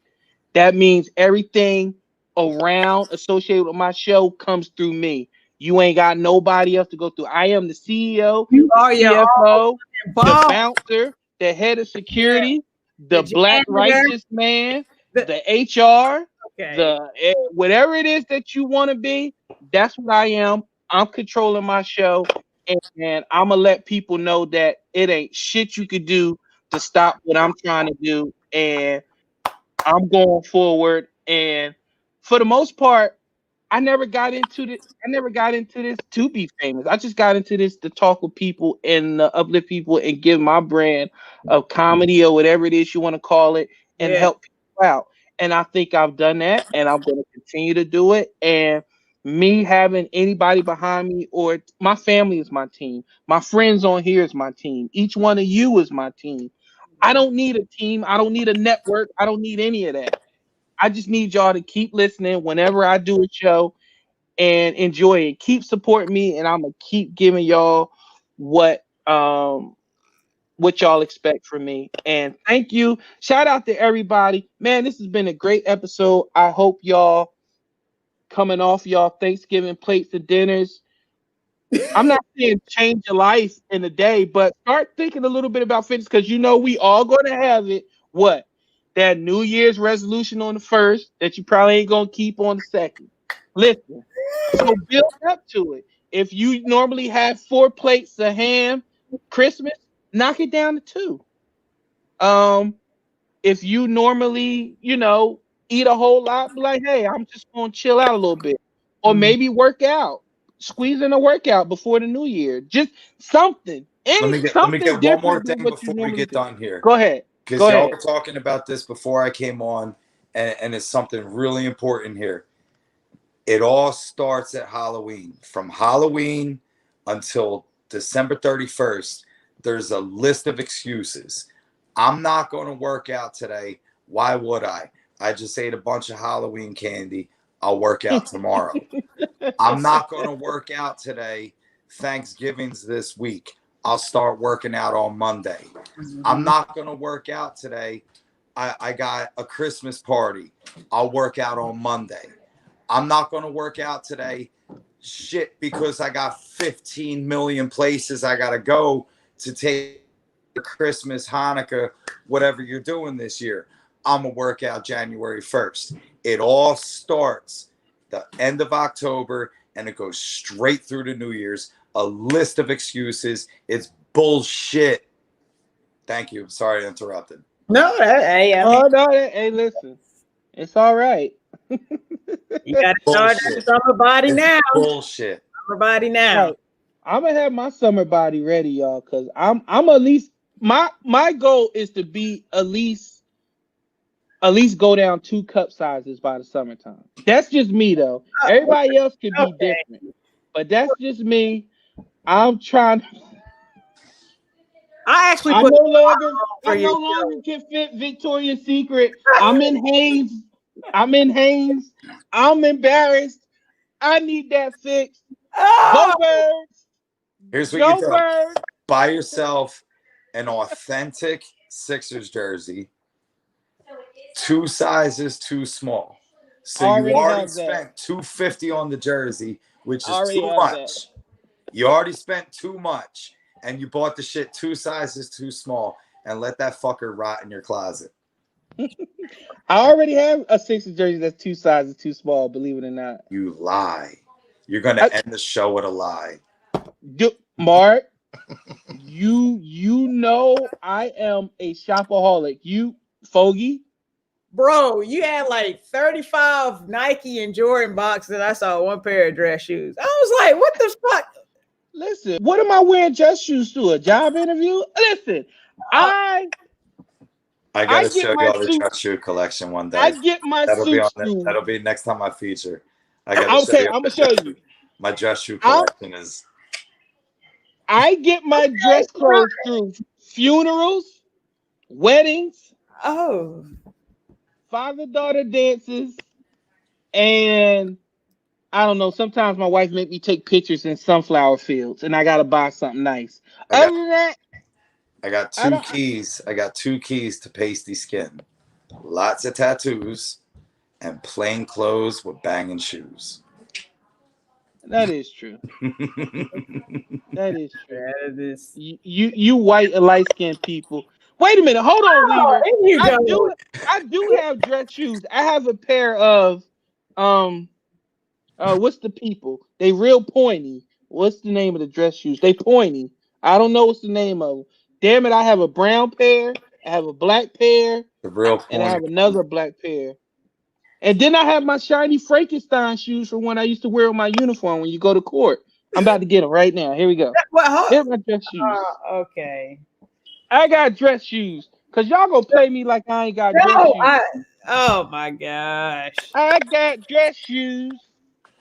That means everything around associated with my show comes through me. You ain't got nobody else to go through. I am the CEO, You the are your CFO, the boss. bouncer, the head of security, the black righteous man, the HR, whatever it is that you want to be. That's what I am. I'm controlling my show, and I'm gonna let people know that it ain't shit you could do to stop what I'm trying to do, and I'm going forward. And for the most part, I never got into this. I never got into this to be famous. I just got into this to talk with people and uplift people and give my brand of comedy or whatever it is you want to call it and help people out. And I think I've done that, and I'm going to continue to do it. And me having anybody behind me or my family is my team. My friends on here is my team. Each one of you is my team. I don't need a team. I don't need a network. I don't need any of that. I just need y'all to keep listening whenever I do a show and enjoy it. Keep supporting me, and I'm gonna keep giving y'all what y'all expect from me. And thank you. Shout out to everybody. Man, this has been a great episode. I hope y'all coming off y'all Thanksgiving plates and dinners. I'm not saying change your life in a day, but start thinking a little bit about fitness because you know we all gonna have it. What? That New Year's resolution on the 1st that you probably ain't gonna keep on the 2nd. Listen, so build up to it. If you normally have 4 plates of ham Christmas, knock it down to 2. If you normally, eat a whole lot, be like, hey, I'm just gonna chill out a little bit. Or maybe work out. Squeeze in a workout before the new year. Just something. Let me get one more thing before we get done here. Go ahead. Because y'all were talking about this before I came on, and it's something really important here. It all starts at Halloween. From Halloween until December 31st, there's a list of excuses. I'm not going to work out today. Why would I? I just ate a bunch of Halloween candy. I'll work out tomorrow. I'm not going to work out today. Thanksgiving's this week. I'll start working out on Monday. I'm not going to work out today. I got a Christmas party. I'll work out on Monday. I'm not going to work out today. Shit, because I got 15 million places I got to go to take Christmas, Hanukkah, whatever you're doing this year. I'm going to work out January 1st. It all starts the end of October and it goes straight through to New Year's. A list of excuses. It's bullshit. Thank you. Sorry I interrupted. No, Hey, listen. It's all right. You got to start that summer body now. Bullshit. Summer body now. Right. I'm gonna have my summer body ready, y'all, because I'm at least my goal is to be at least go down 2 cup sizes by the summertime. That's just me though. Everybody else could be different, but that's just me. I'm trying. I no longer can fit Victoria's Secret. I'm in Hanes. I'm embarrassed. I need that fixed. Go Birds. Here's what you do. Buy yourself an authentic Sixers jersey, 2 sizes too small. So you already spent $250 on the jersey, which is too much. You already spent too much, and you bought the shit 2 sizes too small, and let that fucker rot in your closet. I already have a Sixers jersey that's 2 sizes too small, believe it or not. You lie. You're going to end the show with a lie. Mark, you know I am a shopaholic. You, Foggie? Bro, you had like 35 Nike and Jordan boxes, and I saw 1 pair of dress shoes. I was like, what the fuck? Listen, what am I wearing dress shoes to? A job interview? Listen, I gotta show y'all the dress shoe collection one day. I get my suits. That'll be next time I feature. I'm gonna show you. My dress shoe collection is. I get my dress clothes through funerals, weddings, father-daughter dances, and I don't know. Sometimes my wife make me take pictures in sunflower fields, and I gotta buy something nice. Other than that, I got 2 keys. I got 2 keys to pasty skin. Lots of tattoos and plain clothes with banging shoes. That is true. That is true. That is. You white and light-skinned people. Wait a minute. Hold on, Weaver. I do have dress shoes. I have a pair of what's the people? They real pointy. What's the name of the dress shoes? They pointy. I don't know what's the name of them. Damn it, I have a brown pair, I have a black pair, and I have another black pair. And then I have my shiny Frankenstein shoes from when I used to wear my uniform when you go to court. I'm about to get them right now. Here we go. Here's my dress shoes. Okay. I got dress shoes. Because y'all gonna play me like I ain't got dress shoes. Oh my gosh. I got dress shoes.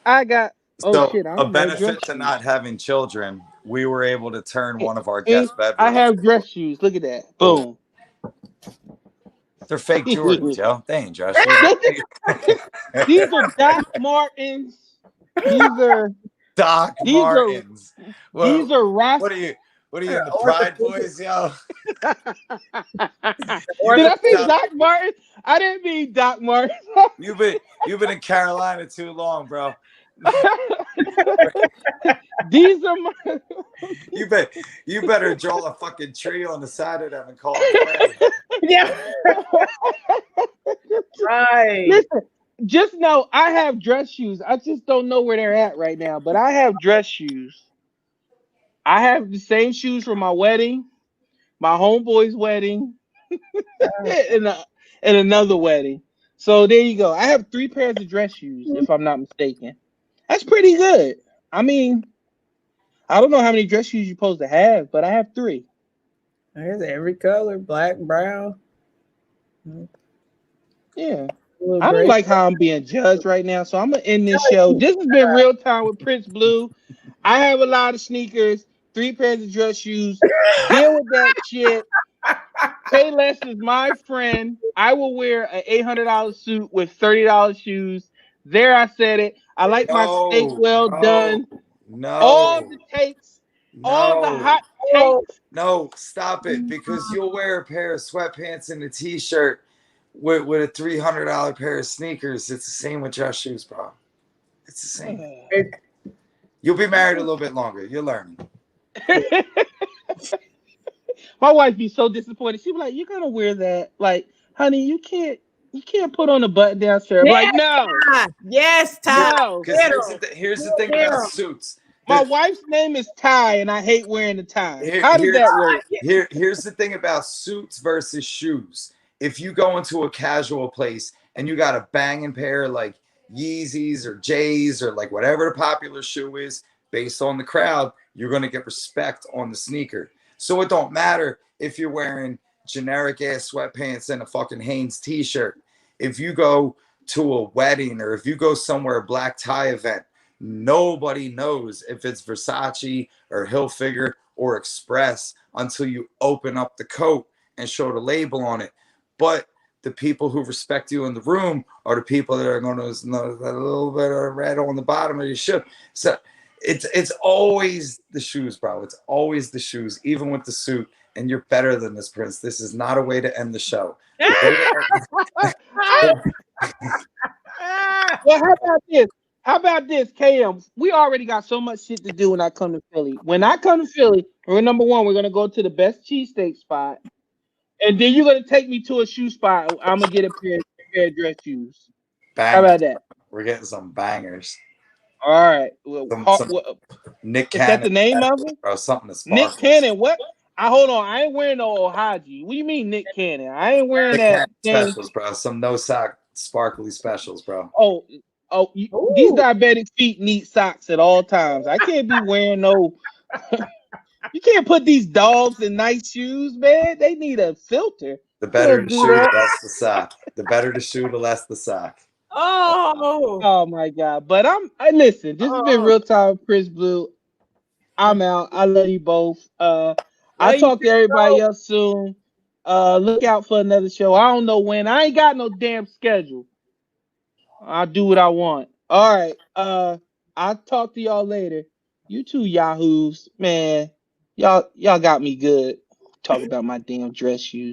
I got... a benefit to not having children, we were able to turn one of our guest bedrooms. I have dress shoes. Look at that. Boom. They're fake Jordans, yo. They ain't dress shoes. These are Doc Martens. These are Martens. These are Ross. What are you in the Pride Boys, yo? Did I say Doc Martens? I didn't mean Doc Martens. You've been in Carolina too long, bro. These are my. You better draw a fucking tree on the side of them and call it. Yeah. Right. Listen, just know I have dress shoes. I just don't know where they're at right now, but I have dress shoes. I have the same shoes for my wedding, my homeboy's wedding, and another wedding. So there you go. I have 3 pairs of dress shoes, if I'm not mistaken. That's pretty good. I mean, I don't know how many dress shoes you're supposed to have, but I have 3. There's every color, black, brown. Yeah. I don't like how I'm being judged right now, so I'm going to end this show. This has been Real Time with Prince Blue. I have a lot of sneakers, 3 pairs of dress shoes. Deal with that shit. Pay less is my friend. I will wear an $800 suit with $30 shoes. There, I said it. I like my steak well done. No. All the takes, all the hot No, stop it, because you'll wear a pair of sweatpants and a t-shirt with a $300 pair of sneakers. It's the same with dress shoes, bro. It's the same. You'll be married a little bit longer. You're learning. My wife be so disappointed. She be like, "You're gonna wear that? Like, honey, you can't put on a button down shirt." I'm like, "No, Yes, Ty. no." Because here's the thing about suits. My wife's name is Ty, and I hate wearing the tie. How does that work? Here's the thing about suits versus shoes. If you go into a casual place and you got a banging pair of like Yeezys or J's or like whatever the popular shoe is, based on the crowd, you're going to get respect on the sneaker. So it don't matter if you're wearing generic ass sweatpants and a fucking Hanes t-shirt. If you go to a wedding or if you go somewhere, a black tie event, nobody knows if it's Versace or Hilfiger or Express until you open up the coat and show the label on it. But the people who respect you in the room are the people that are going to know a little bit of red on the bottom of your ship. So it's always the shoes, bro. It's always the shoes, even with the suit. And you're better than this, Prince. This is not a way to end the show. Well, how about this, KM? We already got so much shit to do when I come to Philly. When I come to Philly, we're number one. We're gonna go to the best cheesesteak spot, and then you're gonna take me to a shoe spot. I'm gonna get a pair of dress shoes. Bangers. How about that? We're getting some bangers. All right. Well, Nick is Cannon. that the name of it? Bro, something to Nick Cannon. What? Hold on. I ain't wearing no Ohaji. What do you mean, Nick Cannon? I ain't wearing that specials, bro. Some no sock sparkly specials, bro. These diabetic feet need socks at all times. I can't be wearing no. You can't put these dogs in nice shoes, man. They need a filter. The better the shoe, the less the sock. The better the shoe, the less the sock. Oh my God. But listen, this has been Real Time Chris Blue. I'm out. I love you both. I'll talk to everybody else soon. Look out for another show. I don't know when. I ain't got no damn schedule. I'll do what I want. All right. I'll talk to y'all later. You two yahoos, man. Y'all got me good. Talk about my damn dress shoes.